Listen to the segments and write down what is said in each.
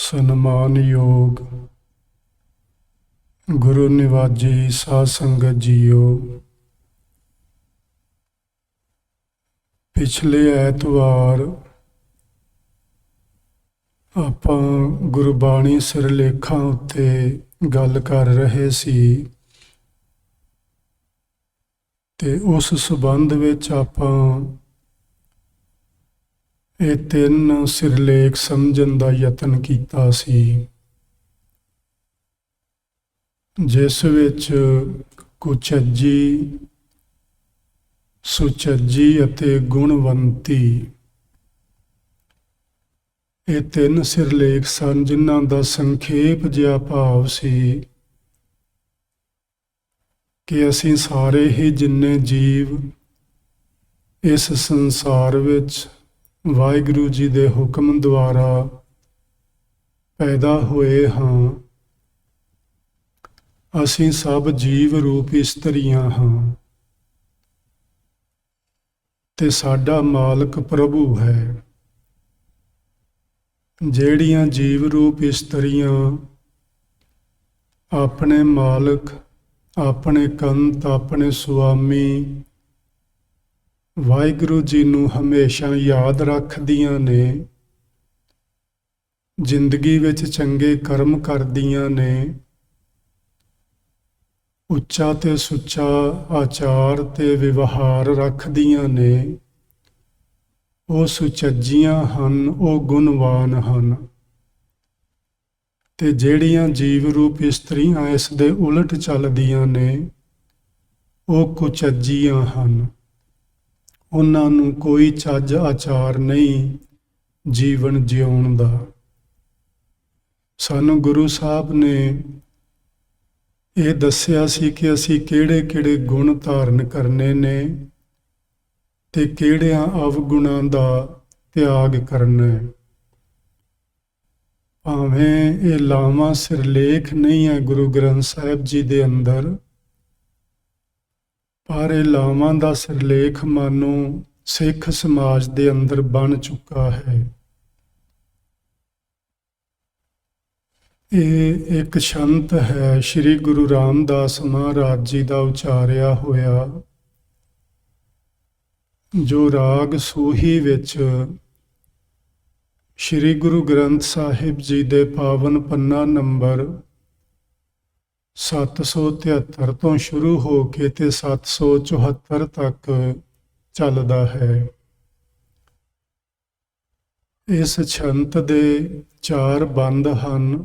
ਸਨਮਾਨਯੋਗ ਗੁਰੂ ਨਿਵਾਜੀ ਸਾਧ ਸੰਗਤ ਜੀਓ, ਪਿਛਲੇ ਐਤਵਾਰ ਆਪਾਂ ਗੁਰਬਾਣੀ ਸਿਰਲੇਖਾਂ ਉੱਤੇ ਗੱਲ ਕਰ ਰਹੇ ਸੀ ਤੇ ਉਸ ਸੰਬੰਧ ਵਿੱਚ ਆਪਾਂ ਇਹ 3 ਸਿਰਲੇਖ ਸਮਝਣ ਦਾ ਯਤਨ ਕੀਤਾ ਸੀ, ਜਿਸ ਵਿੱਚ ਕੁਚੱਜੀ, ਸੁਚੱਜੀ ਅਤੇ ਗੁਣਵੰਤੀ ਇਹ 3 ਸਿਰਲੇਖ ਸਨ, ਜਿਨ੍ਹਾਂ ਦਾ ਸੰਖੇਪ ਜਿਹਾ ਭਾਵ ਸੀ ਕਿ ਅਸੀਂ ਸਾਰੇ ਹੀ ਜਿੰਨੇ ਜੀਵ ਇਸ ਸੰਸਾਰ ਵਿੱਚ ਵਾਹਿਗੁਰੂ ਜੀ ਦੇ ਹੁਕਮ ਦੁਆਰਾ ਪੈਦਾ ਹੋਏ ਹਾਂ, ਅਸੀਂ ਸਭ ਜੀਵ ਰੂਪ ਇਸਤਰੀਆਂ ਹਾਂ ਤੇ ਸਾਡਾ ਮਾਲਕ ਪ੍ਰਭੂ ਹੈ। ਜਿਹੜੀਆਂ ਜੀਵ ਰੂਪ ਇਸਤਰੀਆਂ ਆਪਣੇ ਮਾਲਕ, ਆਪਣੇ ਕੰਤ, ਆਪਣੇ ਸੁਆਮੀ ਵਾਹਿਗੁਰੂ ਜੀ ਨੂੰ ਹਮੇਸ਼ਾ ਯਾਦ ਰੱਖਦੀਆਂ ਨੇ, ਜ਼ਿੰਦਗੀ ਵਿੱਚ ਚੰਗੇ ਕਰਮ ਕਰਦੀਆਂ ਨੇ, ਉੱਚਾ ਤੇ ਸੁੱਚਾ ਆਚਾਰ ਤੇ ਵਿਵਹਾਰ ਰੱਖਦੀਆਂ ਨੇ, ਉਹ ਸੁਚੱਜੀਆਂ ਹਨ, ਉਹ ਗੁਣਵਾਨ ਹਨ। ਤੇ ਜਿਹੜੀਆਂ ਜੀਵ ਰੂਪ ਇਸਤਰੀਆਂ ਇਸ ਦੇ ਉਲਟ ਚੱਲਦੀਆਂ ਨੇ, ਉਹ ਕੁਚੱਜੀਆਂ ਹਨ। ਉਹਨਾਂ ਨੂੰ ਕੋਈ ਚੱਜ ਆਚਾਰ ਨਹੀਂ ਜੀਵਨ ਜਿਉਣ ਦਾ। ਸਾਨੂੰ ਗੁਰੂ ਸਾਹਿਬ ਨੇ ਇਹ ਦੱਸਿਆ ਸੀ ਕਿ ਅਸੀਂ ਕਿਹੜੇ-ਕਿਹੜੇ ਗੁਣ ਧਾਰਨ ਕਰਨੇ ਨੇ ਤੇ ਕਿਹੜਿਆਂ ਅਵਗੁਣਾਂ ਦਾ ਤਿਆਗ ਕਰਨਾ ਹੈ। ਭਾਵੇਂ ਇਹ ਲਾਵਾਂ ਸਿਰਲੇਖ ਨਹੀਂ ਹੈ ਗੁਰੂ ਗ੍ਰੰਥ ਸਾਹਿਬ ਜੀ ਦੇ ਅੰਦਰ, ਪਰ ਇਹ ਲਾਵਾਂ ਦਾ ਸਿਰਲੇਖ ਮਾਨੋ ਸਿੱਖ ਸਮਾਜ ਦੇ ਅੰਦਰ ਬਣ ਚੁੱਕਾ ਹੈ। ਇਹ ਇੱਕ ਸ਼ੰਤ ਹੈ ਸ੍ਰੀ ਗੁਰੂ ਰਾਮਦਾਸ ਮਹਾਰਾਜ ਜੀ ਦਾ ਉਚਾਰਿਆ ਹੋਇਆ, ਜੋ ਰਾਗ ਸੂਹੀ ਵਿੱਚ ਸ੍ਰੀ ਗੁਰੂ ਗ੍ਰੰਥ ਸਾਹਿਬ ਜੀ ਦੇ ਪਾਵਨ ਪੰਨਾ ਨੰਬਰ 773 ਤੋਂ ਸ਼ੁਰੂ ਹੋ ਕੇ ਤੇ 774 ਤੱਕ ਚੱਲਦਾ ਹੈ। ਇਸ ਛੰਤ ਦੇ 4 ਬੰਦ ਹਨ,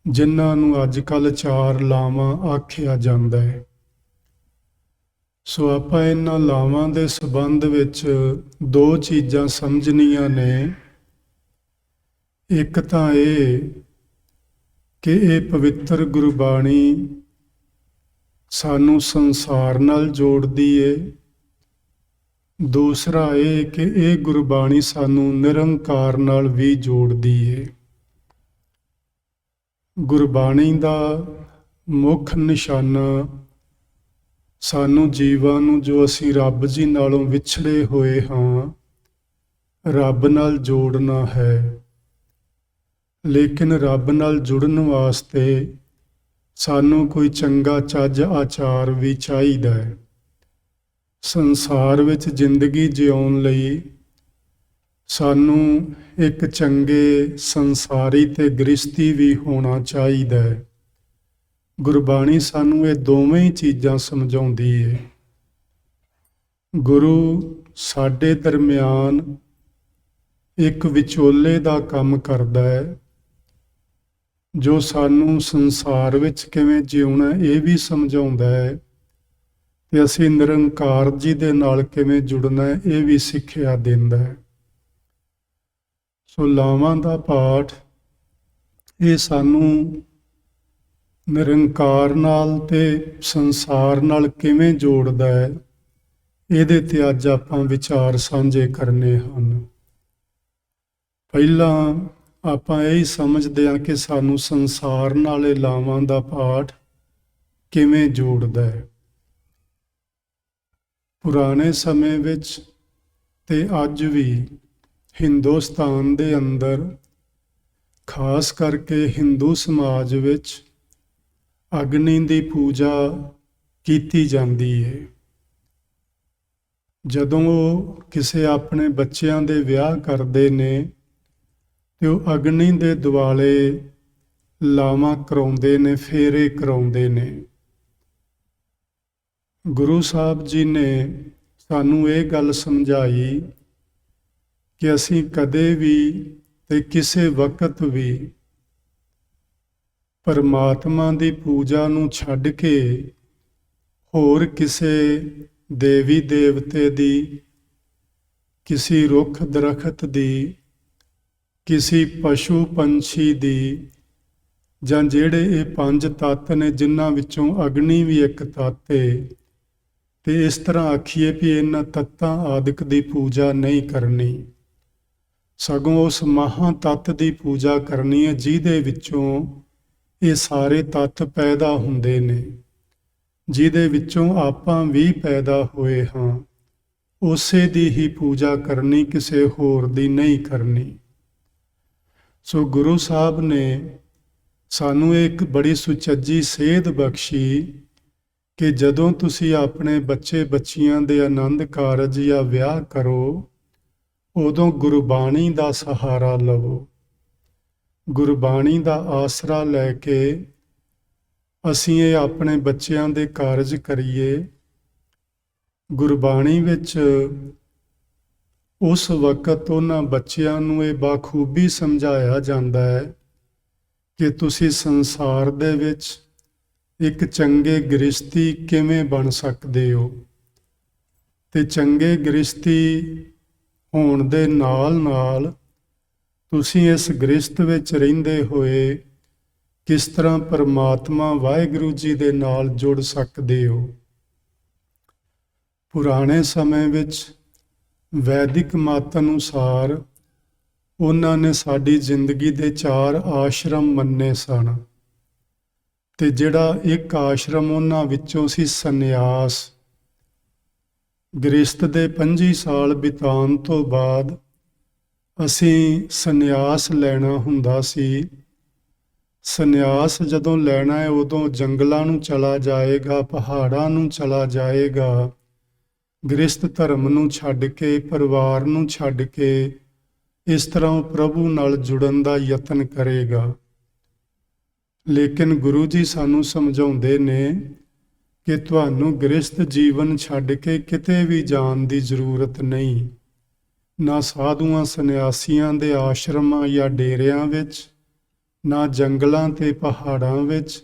ਜਿਨ੍ਹਾਂ ਨੂੰ ਅੱਜ ਕੱਲ੍ਹ 4 ਲਾਵਾਂ ਆਖਿਆ ਜਾਂਦਾ ਹੈ। ਸੋ ਆਪਾਂ ਇਹਨਾਂ ਲਾਵਾਂ ਦੇ ਸੰਬੰਧ ਵਿੱਚ 2 ਚੀਜ਼ਾਂ ਸਮਝਣੀਆਂ ਨੇ। ਇੱਕ ਤਾਂ ਇਹ ਕਿ ਇਹ ਪਵਿੱਤਰ ਗੁਰਬਾਣੀ ਸਾਨੂੰ ਸੰਸਾਰ ਨਾਲ ਜੋੜਦੀ ਏ। ਦੂਸਰਾ ਇਹ ਕਿ ਇਹ ਗੁਰਬਾਣੀ ਸਾਨੂੰ ਨਿਰੰਕਾਰ ਨਾਲ ਵੀ ਜੋੜਦੀ ਏ। ਗੁਰਬਾਣੀ ਦਾ ਮੁੱਖ ਨਿਸ਼ਾਨਾ ਸਾਨੂੰ ਜੀਵਾਂ ਨੂੰ, ਜੋ ਅਸੀਂ ਰੱਬ ਜੀ ਨਾਲੋਂ ਵਿਛੜੇ ਹੋਏ ਹਾਂ, ਰੱਬ ਨਾਲ ਜੋੜਨਾ ਹੈ। ਲੇਕਿਨ ਰੱਬ ਨਾਲ ਜੁੜਨ ਵਾਸਤੇ ਸਾਨੂੰ ਕੋਈ ਚੰਗਾ ਚੱਜ ਆਚਾਰ ਵੀ ਚਾਹੀਦਾ ਹੈ। ਸੰਸਾਰ ਵਿੱਚ ਜ਼ਿੰਦਗੀ ਜਿਉਣ ਲਈ ਸਾਨੂੰ ਇੱਕ ਚੰਗੇ ਸੰਸਾਰੀ ਤੇ ਗ੍ਰਸਤੀ ਵੀ ਹੋਣਾ ਚਾਹੀਦਾ ਹੈ। ਗੁਰਬਾਣੀ ਸਾਨੂੰ ਇਹ ਦੋਵੇਂ ਹੀ ਚੀਜ਼ਾਂ ਸਮਝਾਉਂਦੀ ਹੈ। ਗੁਰੂ ਸਾਡੇ ਦਰਮਿਆਨ ਇੱਕ ਵਿਚੋਲੇ ਦਾ ਕੰਮ ਕਰਦਾ ਹੈ, ਜੋ ਸਾਨੂੰ ਸੰਸਾਰ ਵਿੱਚ ਕਿਵੇਂ ਜਿਉਣਾ ਇਹ ਵੀ ਸਮਝਾਉਂਦਾ ਹੈ ਤੇ ਅਸੀਂ ਨਿਰੰਕਾਰ ਜੀ ਦੇ ਨਾਲ ਕਿਵੇਂ ਜੁੜਨਾ ਹੈ ਇਹ ਵੀ ਸਿੱਖਿਆ ਦਿੰਦਾ ਹੈ। ਸੋ ਲਾਵਾਂ ਦਾ ਪਾਠ ਇਹ ਸਾਨੂੰ ਨਿਰੰਕਾਰ ਨਾਲ ਤੇ ਸੰਸਾਰ ਨਾਲ ਕਿਵੇਂ ਜੋੜਦਾ ਹੈ, ਇਹਦੇ ਤੇ ਅੱਜ ਆਪਾਂ ਵਿਚਾਰ ਸਾਂਝੇ ਕਰਨੇ ਹਨ। ਪਹਿਲਾਂ ਆਪਾਂ ਇਹ ਸਮਝਦੇ ਹਾਂ ਕਿ ਸਾਨੂੰ ਸੰਸਾਰ ਨਾਲ ਇਹ ਲਾਵਾਂ ਦਾ ਪਾਠ ਕਿਵੇਂ ਜੋੜਦਾ ਹੈ। ਪੁਰਾਣੇ ਸਮੇਂ ਵਿੱਚ ਤੇ ਅੱਜ ਵੀ ਹਿੰਦੁਸਤਾਨ ਦੇ ਅੰਦਰ ਖਾਸ ਕਰਕੇ ਹਿੰਦੂ ਸਮਾਜ ਵਿੱਚ ਅਗਨੀ ਦੀ ਪੂਜਾ ਕੀਤੀ ਜਾਂਦੀ ਹੈ। ਜਦੋਂ ਉਹ ਕਿਸੇ ਆਪਣੇ ਬੱਚਿਆਂ ਦੇ ਵਿਆਹ ਕਰਦੇ ਨੇ ਤੇ ਉਹ ਅਗਨੀ ਦੇ ਦੁਆਲੇ ਲਾਵਾਂ ਕਰਾਉਂਦੇ ਨੇ, ਫੇਰੇ ਕਰਾਉਂਦੇ ਨੇ। ਗੁਰੂ ਸਾਹਿਬ ਜੀ ਨੇ ਸਾਨੂੰ ਇਹ ਗੱਲ ਸਮਝਾਈ ਕਿ ਅਸੀਂ ਕਦੇ ਵੀ ਤੇ ਕਿਸੇ ਵਕਤ ਵੀ ਪਰਮਾਤਮਾ ਦੀ ਪੂਜਾ ਨੂੰ ਛੱਡ ਕੇ ਹੋਰ ਕਿਸੇ ਦੇਵੀ ਦੇਵਤੇ ਦੀ, ਕਿਸੇ ਰੁੱਖ ਦਰਖਤ ਦੀ, ਕਿਸੇ ਪਸ਼ੂ ਪੰਛੀ ਦੀ, ਜਾਂ ਜਿਹੜੇ ਇਹ 5 ਤੱਤ ਨੇ ਜਿਨ੍ਹਾਂ ਵਿੱਚੋਂ ਅਗਨੀ ਵੀ ਇੱਕ ਤੱਤ ਹੈ, ਤੇ ਇਸ ਤਰ੍ਹਾਂ ਆਖੀਏ ਵੀ ਇਹਨਾਂ ਤੱਤਾਂ ਆਦਿਕ ਦੀ ਪੂਜਾ ਨਹੀਂ ਕਰਨੀ, ਸਗੋਂ ਉਸ ਮਹਾਂ ਤੱਤ ਦੀ ਪੂਜਾ ਕਰਨੀ ਹੈ ਜਿਹਦੇ ਵਿੱਚੋਂ ਇਹ ਸਾਰੇ ਤੱਤ ਪੈਦਾ ਹੁੰਦੇ ਨੇ, ਜਿਹਦੇ ਵਿੱਚੋਂ ਆਪਾਂ ਵੀ ਪੈਦਾ ਹੋਏ ਹਾਂ। ਉਸੇ ਦੀ ਹੀ ਪੂਜਾ ਕਰਨੀ, ਕਿਸੇ ਹੋਰ ਦੀ ਨਹੀਂ ਕਰਨੀ। ਸੋ ਗੁਰੂ ਸਾਹਿਬ ਨੇ ਸਾਨੂੰ ਇੱਕ ਬੜੀ ਸੁਚੱਜੀ ਸੇਧ ਬਖਸ਼ੀ ਕਿ ਜਦੋਂ ਤੁਸੀਂ ਆਪਣੇ ਬੱਚੇ ਬੱਚੀਆਂ ਦੇ ਆਨੰਦ ਕਾਰਜ ਜਾਂ ਵਿਆਹ ਕਰੋ, ਉਦੋਂ ਗੁਰਬਾਣੀ ਦਾ ਸਹਾਰਾ ਲਵੋ। ਗੁਰਬਾਣੀ ਦਾ ਆਸਰਾ ਲੈ ਕੇ ਅਸੀਂ ਇਹ ਆਪਣੇ ਬੱਚਿਆਂ ਦੇ ਕਾਰਜ ਕਰੀਏ। ਗੁਰਬਾਣੀ ਵਿੱਚ ਉਸ ਵਕਤ ਉਹਨਾਂ ਬੱਚਿਆਂ ਨੂੰ ਇਹ ਬਾਖੂਬੀ ਸਮਝਾਇਆ ਜਾਂਦਾ ਹੈ ਕਿ ਤੁਸੀਂ ਸੰਸਾਰ ਦੇ ਵਿੱਚ ਇੱਕ ਚੰਗੇ ਗ੍ਰਸਤੀ ਕਿਵੇਂ ਬਣ ਸਕਦੇ ਹੋ, ਤੇ ਚੰਗੇ ਗ੍ਰਸਤੀ ਹੋਣ ਦੇ ਨਾਲ ਨਾਲ ਤੁਸੀਂ ਇਸ ਗ੍ਰਸਤ ਵਿੱਚ ਰਹਿੰਦੇ ਹੋਏ ਕਿਸ ਤਰ੍ਹਾਂ ਪਰਮਾਤਮਾ ਵਾਹਿਗੁਰੂ ਜੀ ਦੇ ਨਾਲ ਜੁੜ ਸਕਦੇ ਹੋ। ਪੁਰਾਣੇ ਸਮੇਂ ਵਿੱਚ ਵੈਦਿਕ ਮਤ ਅਨੁਸਾਰ ਉਹਨਾਂ ਨੇ ਸਾਡੀ ਜ਼ਿੰਦਗੀ ਦੇ 4 ਆਸ਼ਰਮ ਮੰਨੇ ਸਨ, ਤੇ ਜਿਹੜਾ ਇੱਕ ਆਸ਼ਰਮ ਉਹਨਾਂ ਵਿੱਚੋਂ ਸੀ ਸੰਨਿਆਸ। ਗ੍ਰਸਤ ਦੇ 25 ਸਾਲ ਬਿਤਾਉਣ ਤੋਂ ਬਾਅਦ ਅਸੀਂ ਸੰਨਿਆਸ ਲੈਣਾ ਹੁੰਦਾ ਸੀ। ਸੰਨਿਆਸ ਜਦੋਂ ਲੈਣਾ ਹੈ ਉਦੋਂ ਜੰਗਲਾਂ ਨੂੰ ਚਲਾ ਜਾਏਗਾ, ਪਹਾੜਾਂ ਨੂੰ ਚਲਾ ਜਾਏਗਾ, ਗ੍ਰਸਤ ਧਰਮ ਨੂੰ ਛੱਡ ਕੇ, ਪਰਿਵਾਰ ਨੂੰ ਛੱਡ ਕੇ ਇਸ ਤਰ੍ਹਾਂ ਉਹ ਪ੍ਰਭੂ ਨਾਲ ਜੁੜਨ ਦਾ ਯਤਨ ਕਰੇਗਾ। ਲੇਕਿਨ ਗੁਰੂ ਜੀ ਸਾਨੂੰ ਸਮਝਾਉਂਦੇ ਨੇ ਕਿ ਤੁਹਾਨੂੰ ਗ੍ਰਸਤ ਜੀਵਨ ਛੱਡ ਕੇ ਕਿਤੇ ਵੀ ਜਾਣ ਦੀ ਜ਼ਰੂਰਤ ਨਹੀਂ, ਨਾ ਸਾਧੂਆਂ ਸੰਨਿਆਸੀਆਂ ਦੇ ਆਸ਼ਰਮਾਂ ਜਾਂ ਡੇਰਿਆਂ ਵਿੱਚ, ਨਾ ਜੰਗਲਾਂ ਤੇ ਪਹਾੜਾਂ ਵਿੱਚ,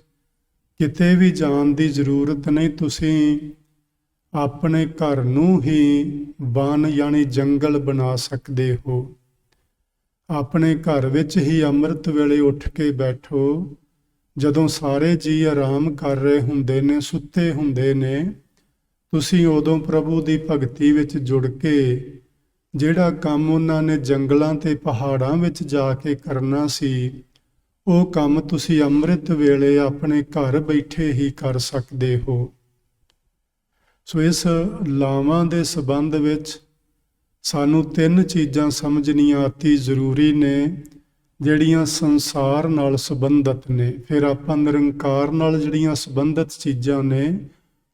ਕਿਤੇ ਵੀ ਜਾਣ ਦੀ ਜ਼ਰੂਰਤ ਨਹੀਂ। ਤੁਸੀਂ ਆਪਣੇ ਘਰ ਨੂੰ ਹੀ ਵਨ ਯਾਨੀ ਜੰਗਲ ਬਣਾ ਸਕਦੇ ਹੋ। ਆਪਣੇ ਘਰ ਵਿੱਚ ਹੀ ਅੰਮ੍ਰਿਤ ਵੇਲੇ ਉੱਠ ਕੇ ਬੈਠੋ, ਜਦੋਂ ਸਾਰੇ ਜੀ ਆਰਾਮ ਕਰ ਰਹੇ ਹੁੰਦੇ ਨੇ, ਸੁੱਤੇ ਹੁੰਦੇ ਨੇ, ਤੁਸੀਂ ਉਦੋਂ ਪ੍ਰਭੂ ਦੀ ਭਗਤੀ ਵਿੱਚ ਜੁੜ ਕੇ ਜਿਹੜਾ ਕੰਮ ਉਹਨਾਂ ਨੇ ਜੰਗਲਾਂ ਤੇ ਪਹਾੜਾਂ ਵਿੱਚ ਜਾ ਕੇ ਕਰਨਾ ਸੀ, ਉਹ ਕੰਮ ਤੁਸੀਂ ਅੰਮ੍ਰਿਤ ਵੇਲੇ ਆਪਣੇ ਘਰ ਬੈਠੇ ਹੀ ਕਰ ਸਕਦੇ ਹੋ। ਸੋ ਇਸ ਲਾਵਾਂ ਦੇ ਸੰਬੰਧ ਵਿੱਚ ਸਾਨੂੰ 3 ਚੀਜ਼ਾਂ ਸਮਝਣੀਆਂ ਅਤੀ ਜ਼ਰੂਰੀ ਨੇ, ਜਿਹੜੀਆਂ ਸੰਸਾਰ ਨਾਲ ਸੰਬੰਧਿਤ ਨੇ। ਫਿਰ ਆਪਾਂ ਨਿਰੰਕਾਰ ਨਾਲ ਜਿਹੜੀਆਂ ਸੰਬੰਧਿਤ ਚੀਜ਼ਾਂ ਨੇ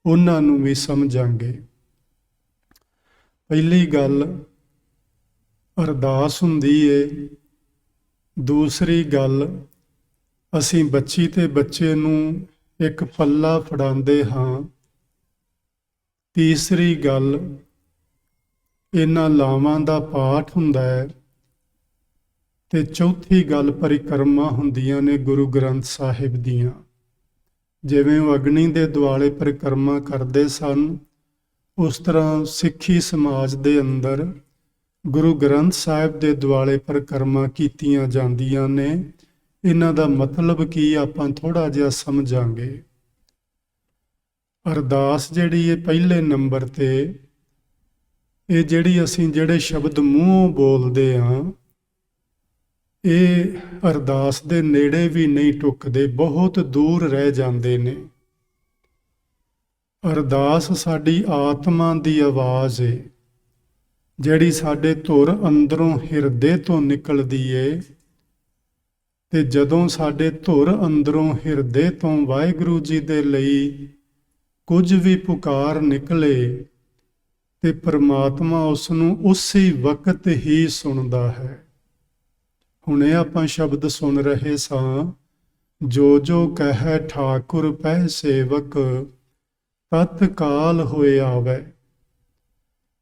ਉਹਨਾਂ ਨੂੰ ਵੀ ਸਮਝਾਂਗੇ। ਪਹਿਲੀ ਗੱਲ ਅਰਦਾਸ ਹੁੰਦੀ ਏ। ਦੂਸਰੀ ਗੱਲ ਅਸੀਂ ਬੱਚੀ ਤੇ ਬੱਚੇ ਨੂੰ ਇੱਕ ਪੱਲਾ ਫੜਾਉਂਦੇ ਹਾਂ। ਤੀਸਰੀ ਗੱਲ ਇਹਨਾਂ ਲਾਵਾਂ ਦਾ ਪਾਠ ਹੁੰਦਾ ਹੈ। ਤੇ ਚੌਥੀ ਗੱਲ ਪਰਿਕਰਮਾ ਹੁੰਦੀਆਂ ਨੇ ਗੁਰੂ ਗ੍ਰੰਥ ਸਾਹਿਬ ਦੀਆਂ। ਜਿਵੇਂ ਉਹ ਅਗਨੀ ਦੇ ਦੁਆਲੇ ਪਰਿਕਰਮਾ ਕਰਦੇ ਸਨ, ਉਸ ਤਰ੍ਹਾਂ ਸਿੱਖੀ ਸਮਾਜ ਦੇ ਅੰਦਰ ਗੁਰੂ ਗ੍ਰੰਥ ਸਾਹਿਬ ਦੇ ਦੁਆਲੇ ਪਰਿਕਰਮਾ ਕੀਤੀਆਂ ਜਾਂਦੀਆਂ ਨੇ। ਇਹਨਾਂ ਦਾ ਮਤਲਬ ਕੀ ਆਪਾਂ ਥੋੜ੍ਹਾ ਜਿਹਾ ਸਮਝਾਂਗੇ। ਅਰਦਾਸ ਜਿਹੜੀ ਹੈ ਪਹਿਲੇ ਨੰਬਰ ਤੇ, ਇਹ ਜਿਹੜੇ ਸ਼ਬਦ ਮੂੰਹੋਂ ਬੋਲਦੇ ਹਾਂ, ਇਹ ਅਰਦਾਸ ਦੇ ਨੇੜੇ ਵੀ ਨਹੀਂ ਟੁੱਕਦੇ, ਬਹੁਤ ਦੂਰ ਰਹਿ ਜਾਂਦੇ ਨੇ। ਅਰਦਾਸ ਸਾਡੀ ਆਤਮਾ ਦੀ ਆਵਾਜ਼ ਹੈ, ਜਿਹੜੀ ਸਾਡੇ ਧੁਰ ਅੰਦਰੋਂ ਹਿਰਦੇ ਤੋਂ ਨਿਕਲਦੀ ਏ। ਤੇ ਜਦੋਂ ਸਾਡੇ ਧੁਰ ਅੰਦਰੋਂ ਹਿਰਦੇ ਤੋਂ ਵਾਹਿਗੁਰੂ ਜੀ ਦੇ ਲਈ ਕੁਝ ਵੀ ਪੁਕਾਰ ਨਿਕਲੇ ਤੇ ਪ੍ਰਮਾਤਮਾ ਉਸ ਨੂੰ ਉਸੇ ਵਕਤ ਹੀ ਸੁਣਦਾ ਹੈ। ਹੁਣੇ ਆਪਾਂ ਸ਼ਬਦ ਸੁਣ ਰਹੇ ਸਾਂ, ਜੋ ਜੋ ਕਹਿ ਠਾਕੁਰ ਪਹਿ ਸੇਵਕ, ਤਤਕਾਲ ਹੋਏ ਆਵੈ।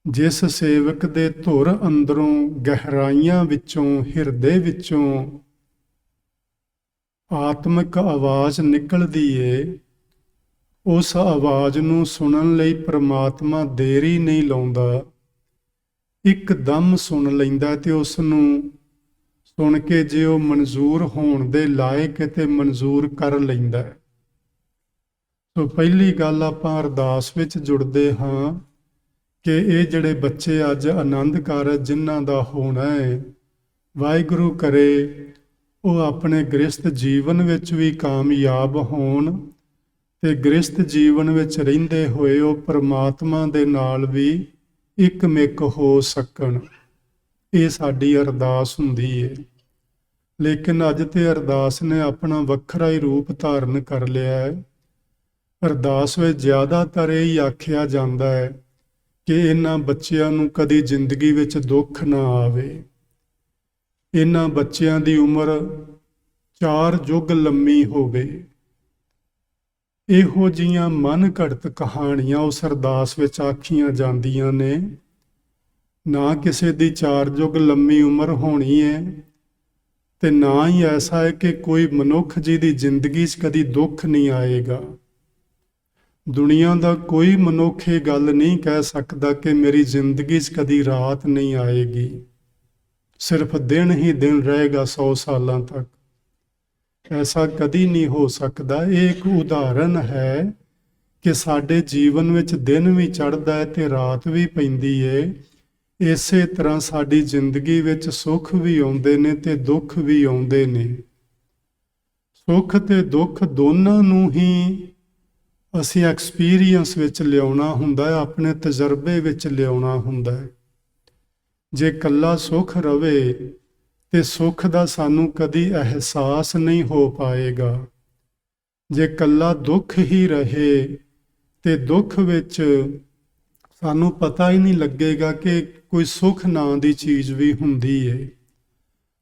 ਜਿਸ ਸੇਵਕ ਦੇ ਧੁਰ ਅੰਦਰੋਂ ਗਹਿਰਾਈਆਂ ਵਿੱਚੋਂ ਹਿਰਦੇ ਵਿੱਚੋਂ ਆਤਮਿਕ ਆਵਾਜ਼ ਨਿਕਲਦੀ ਏ, ਉਸ ਆਵਾਜ਼ ਨੂੰ ਸੁਣਨ ਲਈ ਪ੍ਰਮਾਤਮਾ ਦੇਰੀ ਨਹੀਂ ਲਾਉਂਦਾ, ਇੱਕਦਮ ਸੁਣ ਲੈਂਦਾ ਤੇ ਉਸ ਨੂੰ ਸੁਣ ਕੇ ਜੇ ਉਹ ਮਨਜ਼ੂਰ ਹੋਣ ਦੇ ਲਾਇਕ ਤੇ ਮਨਜ਼ੂਰ ਕਰ ਲੈਂਦਾ। ਸੋ ਪਹਿਲੀ ਗੱਲ ਆਪਾਂ ਅਰਦਾਸ ਵਿੱਚ ਜੁੜਦੇ ਹਾਂ ਕਿ ਇਹ ਜਿਹੜੇ ਬੱਚੇ ਅੱਜ ਆਨੰਦ ਕਾਰਜ ਜਿਨ੍ਹਾਂ ਦਾ ਹੋਣਾ ਹੈ, ਵਾਹਿਗੁਰੂ ਕਰੇ ਉਹ ਆਪਣੇ ਗ੍ਰਸਥ ਜੀਵਨ ਵਿੱਚ ਵੀ ਕਾਮਯਾਬ ਹੋਣ ਤੇ ਗ੍ਰਸਥ ਜੀਵਨ ਵਿੱਚ ਰਹਿੰਦੇ ਹੋਏ ਉਹ ਪ੍ਰਮਾਤਮਾ ਦੇ ਨਾਲ ਵੀ ਇੱਕਮਿਕ ਹੋ ਸਕਣ। ਇਹ ਸਾਡੀ ਅਰਦਾਸ ਹੁੰਦੀ ਹੈ। ਲੇਕਿਨ ਅੱਜ ਤੇ ਅਰਦਾਸ ਨੇ ਆਪਣਾ ਵੱਖਰਾ ਹੀ ਰੂਪ ਧਾਰਨ ਕਰ ਲਿਆ ਹੈ। ਅਰਦਾਸ ਵਿੱਚ ਜ਼ਿਆਦਾਤਰ ਇਹ ਹੀ ਆਖਿਆ ਜਾਂਦਾ ਹੈ ਕਿ ਇਹਨਾਂ ਬੱਚਿਆਂ ਨੂੰ ਕਦੀ ਜ਼ਿੰਦਗੀ ਵਿੱਚ ਦੁੱਖ ਨਾ ਆਵੇ। ਇਹਨਾਂ ਬੱਚਿਆਂ ਦੀ ਉਮਰ 4 ਯੁੱਗ ਲੰਮੀ ਹੋਵੇ। ਇਹੋ ਜਿਹੀਆਂ ਮਨ ਘੜਤ ਕਹਾਣੀਆਂ ਉਸ ਅਰਦਾਸ ਵਿੱਚ ਆਖੀਆਂ ਜਾਂਦੀਆਂ ਨੇ। ਨਾ ਕਿਸੇ ਦੀ 4 ਯੁੱਗ ਲੰਮੀ ਉਮਰ ਹੋਣੀ ਹੈ ਤੇ ਨਾ ਹੀ ਐਸਾ ਹੈ ਕਿ ਕੋਈ ਮਨੁੱਖ ਜੀ ਦੀ ਜ਼ਿੰਦਗੀ 'ਚ ਕਦੀ ਦੁੱਖ ਨਹੀਂ ਆਏਗਾ। ਦੁਨੀਆ ਦਾ ਕੋਈ ਮਨੁੱਖ ਇਹ ਗੱਲ ਨਹੀਂ ਕਹਿ ਸਕਦਾ ਕਿ ਮੇਰੀ ਜ਼ਿੰਦਗੀ 'ਚ ਕਦੀ ਰਾਤ ਨਹੀਂ ਆਏਗੀ, ਸਿਰਫ ਦਿਨ ਹੀ ਦਿਨ ਰਹੇਗਾ 100 ਸਾਲਾਂ ਤੱਕ। ਐਸਾ ਕਦੀ ਨਹੀਂ ਹੋ ਸਕਦਾ। ਇਹ ਇੱਕ ਉਦਾਹਰਨ ਹੈ ਕਿ ਸਾਡੇ ਜੀਵਨ ਵਿੱਚ ਦਿਨ ਵੀ ਚੜ੍ਹਦਾ ਹੈ ਤੇ ਰਾਤ ਵੀ ਪੈਂਦੀ ਹੈ। ਇਸੇ ਤਰ੍ਹਾਂ ਸਾਡੀ ਜ਼ਿੰਦਗੀ ਵਿੱਚ ਸੁੱਖ ਵੀ ਆਉਂਦੇ ਨੇ ਤੇ ਦੁੱਖ ਵੀ ਆਉਂਦੇ ਨੇ। ਸੁੱਖ ਤੇ ਦੁੱਖ ਦੋਨਾਂ ਨੂੰ ਹੀ ਅਸੀਂ ਐਕਸਪੀਰੀਅੰਸ ਵਿੱਚ ਲਿਆਉਣਾ ਹੁੰਦਾ ਹੈ, ਆਪਣੇ ਤਜਰਬੇ ਵਿੱਚ ਲਿਆਉਣਾ ਹੁੰਦਾ ਹੈ। ਜੇ ਇਕੱਲਾ ਸੁੱਖ ਰਵੇ ਤੇ ਸੁੱਖ ਦਾ ਸਾਨੂੰ ਕਦੀ ਅਹਿਸਾਸ ਨਹੀਂ ਹੋ ਪਾਏਗਾ। ਜੇ ਇਕੱਲਾ ਦੁੱਖ ਹੀ ਰਹੇ ਤੇ ਦੁੱਖ ਵਿੱਚ ਸਾਨੂੰ ਪਤਾ ਹੀ ਨਹੀਂ ਲੱਗੇਗਾ ਕਿ ਕੋਈ ਸੁੱਖ ਨਾਂ ਦੀ ਚੀਜ਼ ਵੀ ਹੁੰਦੀ ਹੈ।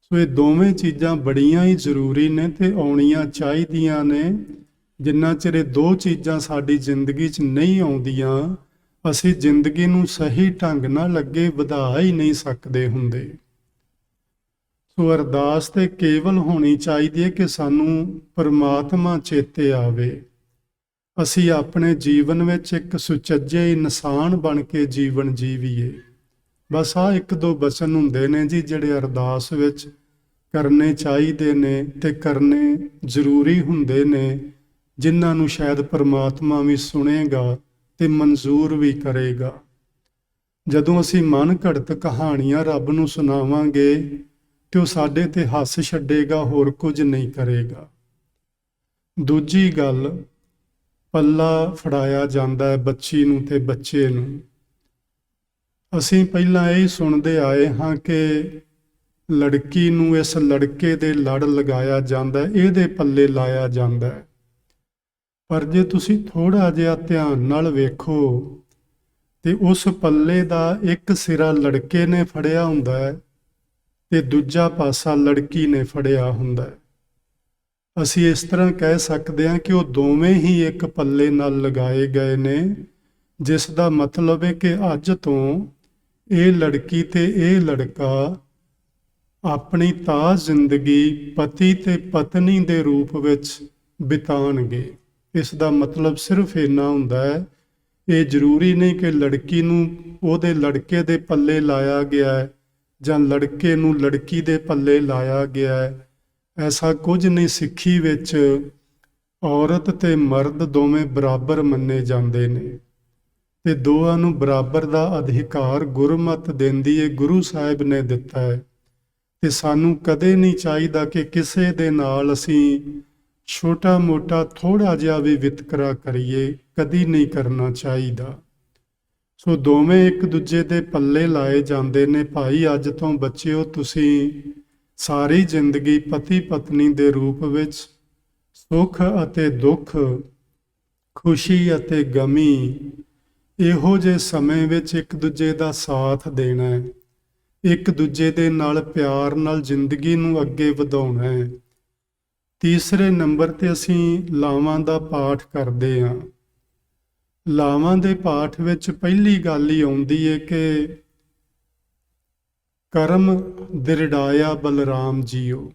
ਸੋ ਇਹ ਦੋਵੇਂ ਚੀਜ਼ਾਂ ਬੜੀਆਂ ਹੀ ਜ਼ਰੂਰੀ ਨੇ ਤੇ ਆਉਣੀਆਂ ਚਾਹੀਦੀਆਂ ਨੇ। ਜਿੰਨਾ ਚਿਰ ਇਹ 2 ਚੀਜ਼ਾਂ ਸਾਡੀ ਜ਼ਿੰਦਗੀ 'ਚ ਨਹੀਂ ਆਉਂਦੀਆਂ, ਅਸੀਂ ਜ਼ਿੰਦਗੀ ਨੂੰ ਸਹੀ ਢੰਗ ਨਾਲ ਅੱਗੇ ਵਧਾ ਹੀ ਨਹੀਂ ਸਕਦੇ ਹੁੰਦੇ। ਸੋ ਅਰਦਾਸ ਤੇ ਕੇਵਲ ਹੋਣੀ ਚਾਹੀਦੀ ਹੈ ਕਿ ਸਾਨੂੰ ਪਰਮਾਤਮਾ ਚੇਤੇ ਆਵੇ, ਅਸੀਂ ਆਪਣੇ ਜੀਵਨ ਵਿੱਚ ਇੱਕ ਸੁਚੱਜੇ ਇਨਸਾਨ ਬਣ ਕੇ ਜੀਵਨ ਜੀਵੀਏ। ਬਸ ਆਹ 1-2 ਬਚਨ ਹੁੰਦੇ ਨੇ ਜੀ ਜਿਹੜੇ ਅਰਦਾਸ ਵਿੱਚ ਕਰਨੇ ਚਾਹੀਦੇ ਨੇ ਤੇ ਕਰਨੇ ਜ਼ਰੂਰੀ ਹੁੰਦੇ ਨੇ, ਜਿਨ੍ਹਾਂ ਨੂੰ ਸ਼ਾਇਦ ਪਰਮਾਤਮਾ ਵੀ ਸੁਣੇਗਾ ਤੇ ਮਨਜ਼ੂਰ ਵੀ ਕਰੇਗਾ। ਜਦੋਂ ਅਸੀਂ ਮਨ ਘੜਤ ਕਹਾਣੀਆਂ ਰੱਬ ਨੂੰ ਸੁਣਾਵਾਂਗੇ ਤੇ ਉਹ ਸਾਡੇ ਤੇ ਹੱਸ ਛੱਡੇਗਾ, ਹੋਰ ਕੁਝ ਨਹੀਂ ਕਰੇਗਾ। ਦੂਜੀ ਗੱਲ, ਪੱਲਾ ਫੜਾਇਆ ਜਾਂਦਾ ਹੈ ਬੱਚੀ ਨੂੰ ਤੇ ਬੱਚੇ ਨੂੰ। ਅਸੀਂ ਪਹਿਲਾਂ ਇਹ ਸੁਣਦੇ ਆਏ ਹਾਂ ਕਿ ਲੜਕੀ ਨੂੰ ਇਸ ਲੜਕੇ ਦੇ ਲੜ ਲਗਾਇਆ ਜਾਂਦਾ ਹੈ, ਇਹਦੇ ਪੱਲੇ ਲਾਇਆ ਜਾਂਦਾ ਹੈ। ਪਰ ਜੇ ਤੁਸੀਂ ਥੋੜ੍ਹਾ ਜਿਹਾ ਧਿਆਨ ਨਾਲ ਵੇਖੋ ਤੇ ਉਸ ਪੱਲੇ ਦਾ ਇੱਕ ਸਿਰਾ ਲੜਕੇ ਨੇ ਫੜਿਆ ਹੁੰਦਾ ਹੈ ਤੇ ਦੂਜਾ ਪਾਸਾ ਲੜਕੀ ਨੇ ਫੜਿਆ ਹੁੰਦਾ ਹੈ। ਅਸੀਂ ਇਸ ਤਰ੍ਹਾਂ ਕਹਿ ਸਕਦੇ ਹਾਂ ਕਿ ਉਹ ਦੋਵੇਂ ਹੀ ਇੱਕ ਪੱਲੇ ਨਾਲ ਲਗਾਏ ਗਏ ਨੇ, ਜਿਸ ਦਾ ਮਤਲਬ ਹੈ ਕਿ ਅੱਜ ਤੋਂ ਇਹ ਲੜਕੀ ਤੇ ਇਹ ਲੜਕਾ ਆਪਣੀ ਤਾਜ਼ ਜ਼ਿੰਦਗੀ ਪਤੀ ਤੇ ਪਤਨੀ ਦੇ ਰੂਪ ਵਿੱਚ ਬਿਤਾਉਣਗੇ। ਇਸ ਦਾ ਮਤਲਬ ਸਿਰਫ ਇੰਨਾ ਹੁੰਦਾ ਹੈ, ਇਹ ਜ਼ਰੂਰੀ ਨਹੀਂ ਕਿ ਲੜਕੀ ਨੂੰ ਉਹਦੇ ਲੜਕੇ ਦੇ ਪੱਲੇ ਲਾਇਆ ਗਿਆ ਹੈ ਜਾਂ ਲੜਕੇ ਨੂੰ ਲੜਕੀ ਦੇ ਪੱਲੇ ਲਾਇਆ ਗਿਆ ਹੈ। ਐਸਾ ਕੁਝ ਨਹੀਂ। ਸਿੱਖੀ ਵਿੱਚ ਔਰਤ ਤੇ ਮਰਦ ਦੋਵੇਂ ਬਰਾਬਰ ਮੰਨੇ ਜਾਂਦੇ ਨੇ ਤੇ ਦੋਵਾਂ ਨੂੰ ਬਰਾਬਰ ਦਾ ਅਧਿਕਾਰ ਗੁਰਮਤਿ ਦਿੰਦੀ ਹੈ, ਗੁਰੂ ਸਾਹਿਬ ਨੇ ਦਿੱਤਾ ਹੈ। ਤੇ ਸਾਨੂੰ ਕਦੇ ਨਹੀਂ ਚਾਹੀਦਾ ਕਿ ਕਿਸੇ ਦੇ ਨਾਲ ਅਸੀਂ ਛੋਟਾ ਮੋਟਾ ਥੋੜ੍ਹਾ ਜਿਹਾ ਵੀ ਵਿਤਕਰਾ ਕਰੀਏ, ਕਦੀ ਨਹੀਂ ਕਰਨਾ ਚਾਹੀਦਾ। ਸੋ ਦੋਵੇਂ ਇੱਕ ਦੂਜੇ ਦੇ ਪੱਲੇ ਲਾਏ ਜਾਂਦੇ ਨੇ। ਭਾਈ ਅੱਜ ਤੋਂ ਬੱਚਿਓ ਤੁਸੀਂ ਸਾਰੀ ਜ਼ਿੰਦਗੀ ਪਤੀ ਪਤਨੀ ਦੇ ਰੂਪ ਵਿੱਚ ਸੁੱਖ ਅਤੇ ਦੁੱਖ, ਖੁਸ਼ੀ ਅਤੇ ਗਮੀ, ਇਹੋ ਜਿਹੇ ਸਮੇਂ ਵਿੱਚ ਇੱਕ ਦੂਜੇ ਦਾ ਸਾਥ ਦੇਣਾ ਹੈ, ਇੱਕ ਦੂਜੇ ਦੇ ਨਾਲ ਪਿਆਰ ਨਾਲ ਜ਼ਿੰਦਗੀ ਨੂੰ ਅੱਗੇ ਵਧਾਉਣਾ ਹੈ। ਤੀਸਰੇ ਨੰਬਰ ਤੇ ਅਸੀਂ ਲਾਵਾਂ ਦਾ ਪਾਠ ਕਰਦੇ ਹਾਂ। ਲਾਵਾਂ ਦੇ ਪਾਠ ਵਿੱਚ ਪਹਿਲੀ ਗੱਲ ਹੀ ਆਉਂਦੀ ਹੈ ਕਿ ਕਰਮ ਦਿਰੜਾਇਆ ਬਲਰਾਮ ਜੀਓ,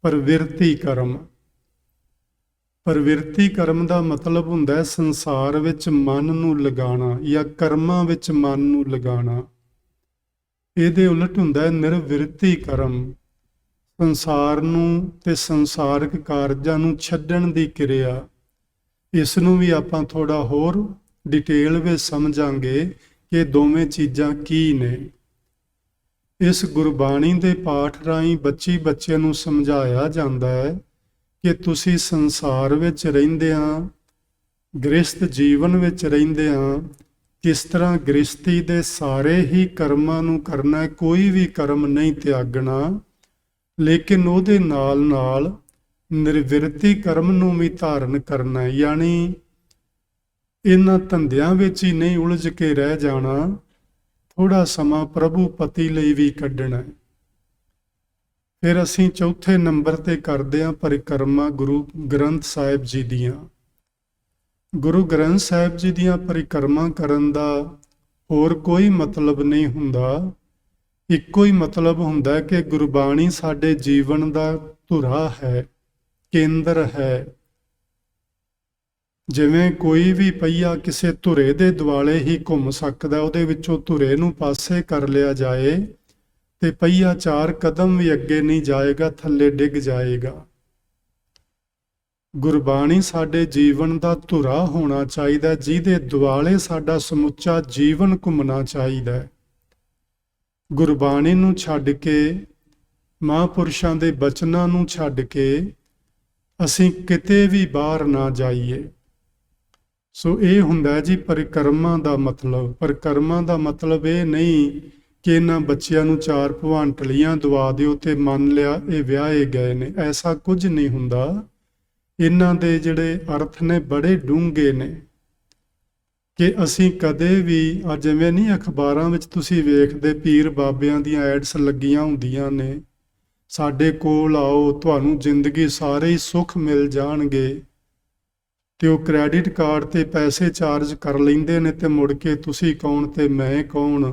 ਪ੍ਰਵਿਰਤੀ ਕਰਮ। ਪ੍ਰਵਿਰਤੀ ਕਰਮ ਦਾ ਮਤਲਬ ਹੁੰਦਾ ਹੈ ਸੰਸਾਰ ਵਿੱਚ ਮਨ ਨੂੰ ਲਗਾਉਣਾ ਜਾਂ ਕਰਮਾਂ ਵਿੱਚ ਮਨ ਨੂੰ ਲਗਾਉਣਾ। ਇਹਦੇ ਉਲਟ ਹੁੰਦਾ ਹੈ ਨਿਰਵਿਰਤੀ ਕਰਮ, ਸੰਸਾਰ ਨੂੰ ਤੇ ਸੰਸਾਰਕ ਕਾਰਜਾਂ ਨੂੰ ਛੱਡਣ ਦੀ ਕਿਰਿਆ। ਇਸ ਨੂੰ ਵੀ ਆਪਾਂ ਥੋੜਾ ਹੋਰ ਡਿਟੇਲ ਵਿੱਚ ਸਮਝਾਂਗੇ ਕਿ ਦੋਵੇਂ ਚੀਜ਼ਾਂ ਕੀ ਨੇ। ਇਸ ਗੁਰਬਾਣੀ ਦੇ ਪਾਠ ਰਾਹੀਂ ਬੱਚਿਆਂ ਨੂੰ ਸਮਝਾਇਆ ਜਾਂਦਾ ਹੈ ਕਿ ਤੁਸੀਂ ਸੰਸਾਰ ਵਿੱਚ ਰਹਿੰਦਿਆਂ, ਗ੍ਰਸਥ ਜੀਵਨ ਵਿੱਚ ਰਹਿੰਦਿਆਂ ਕਿਸ ਤਰ੍ਹਾਂ ਗ੍ਰਸਥੀ ਦੇ ਸਾਰੇ ਹੀ ਕਰਮਾਂ ਨੂੰ ਕਰਨਾ ਹੈ, ਕੋਈ ਵੀ ਕਰਮ ਨਹੀਂ ਤਿਆਗਣਾ, ਲੇਕਿਨ ਉਹਦੇ ਨਾਲ ਨਾਲ ਨਿਰਵਿਰਤੀ ਕਰਮ ਨੂੰ ਵੀ ਧਾਰਨ ਕਰਨਾ ਹੈ। ਯਾਨੀ ਇਹਨਾਂ ਧੰਦਿਆਂ ਵਿੱਚ ਹੀ ਨਹੀਂ ਉਲਝ ਕੇ ਰਹਿ ਜਾਣਾ, ਥੋੜਾ ਸਮਾਂ ਪ੍ਰਭੂ ਪਤੀ ਲਈ ਵੀ ਕੱਢਣਾ ਹੈ। ਫਿਰ ਅਸੀਂ ਚੌਥੇ ਨੰਬਰ ਤੇ ਕਰਦੇ ਹਾਂ ਪਰਿਕਰਮਾ ਗੁਰੂ ਗ੍ਰੰਥ ਸਾਹਿਬ ਜੀ ਦੀਆਂ। ਗੁਰੂ ਗ੍ਰੰਥ ਸਾਹਿਬ ਜੀ ਦੀਆਂ ਪਰਿਕਰਮਾ ਕਰਨ ਦਾ ਹੋਰ ਕੋਈ ਮਤਲਬ ਨਹੀਂ ਹੁੰਦਾ, ਇੱਕੋ ਹੀ ਮਤਲਬ ਹੁੰਦਾ ਕਿ ਗੁਰਬਾਣੀ ਸਾਡੇ ਜੀਵਨ ਦਾ ਧੁਰਾ ਹੈ, ਕੇਂਦਰ ਹੈ। ਜਿਵੇਂ ਕੋਈ ਵੀ ਪਹੀਆ ਕਿਸੇ ਧੁਰੇ ਦੇ ਦੁਆਲੇ ਹੀ ਘੁੰਮ ਸਕਦਾ, ਉਹਦੇ ਵਿੱਚੋਂ ਧੁਰੇ ਨੂੰ ਪਾਸੇ ਕਰ ਲਿਆ ਜਾਏ ਤੇ ਪਹੀਆ 4 ਕਦਮ ਵੀ ਅੱਗੇ ਨਹੀਂ ਜਾਏਗਾ, ਥੱਲੇ ਡਿੱਗ ਜਾਏਗਾ। ਗੁਰਬਾਣੀ ਸਾਡੇ ਜੀਵਨ ਦਾ ਧੁਰਾ ਹੋਣਾ ਚਾਹੀਦਾ, ਜਿਹਦੇ ਦੁਆਲੇ ਸਾਡਾ ਸਮੁੱਚਾ ਜੀਵਨ ਘੁੰਮਣਾ ਚਾਹੀਦਾ। ਗੁਰਬਾਣੀ ਨੂੰ ਛੱਡ ਕੇ, ਮਹਾਂਪੁਰਸ਼ਾਂ ਦੇ ਬਚਨਾਂ ਨੂੰ ਛੱਡ ਕੇ ਅਸੀਂ ਕਿਤੇ ਵੀ ਬਾਹਰ ਨਾ ਜਾਈਏ। ਸੋ ਇਹ ਹੁੰਦਾ ਜੀ ਪਰਿਕਰਮਾ ਦਾ ਮਤਲਬ। ਪਰਿਕਰਮਾ ਦਾ ਮਤਲਬ ਇਹ ਨਹੀਂ ਕਿ ਇਹਨਾਂ ਬੱਚਿਆਂ ਨੂੰ 4 ਭਵਾਂਟਲੀਆਂ ਦਵਾ ਦਿਓ ਤੇ ਮੰਨ ਲਿਆ ਇਹ ਵਿਆਹੇ ਗਏ ਨੇ, ਐਸਾ ਕੁਝ ਨਹੀਂ ਹੁੰਦਾ। ਇਹਨਾਂ ਦੇ ਜਿਹੜੇ ਅਰਥ ਨੇ ਬੜੇ ਡੂੰਘੇ ਨੇ ਕਿ ਅਸੀਂ ਕਦੇ ਵੀ, ਜਿਵੇਂ ਨਹੀਂ ਅਖਬਾਰਾਂ ਵਿੱਚ ਤੁਸੀਂ ਵੇਖਦੇ ਪੀਰ ਬਾਬਿਆਂ ਦੀਆਂ ਐਡਸ ਲੱਗੀਆਂ ਹੁੰਦੀਆਂ ਨੇ, ਸਾਡੇ ਕੋਲ ਆਓ ਤੁਹਾਨੂੰ ਜ਼ਿੰਦਗੀ ਸਾਰੇ ਹੀ ਸੁੱਖ ਮਿਲ ਜਾਣਗੇ, ਤੇ ਉਹ ਕ੍ਰੈਡਿਟ ਕਾਰਡ ਤੇ ਪੈਸੇ ਚਾਰਜ ਕਰ ਲੈਂਦੇ ਨੇ ਤੇ ਮੁੜ ਕੇ ਤੁਸੀਂ ਕੌਣ ਤੇ ਮੈਂ ਕੌਣ,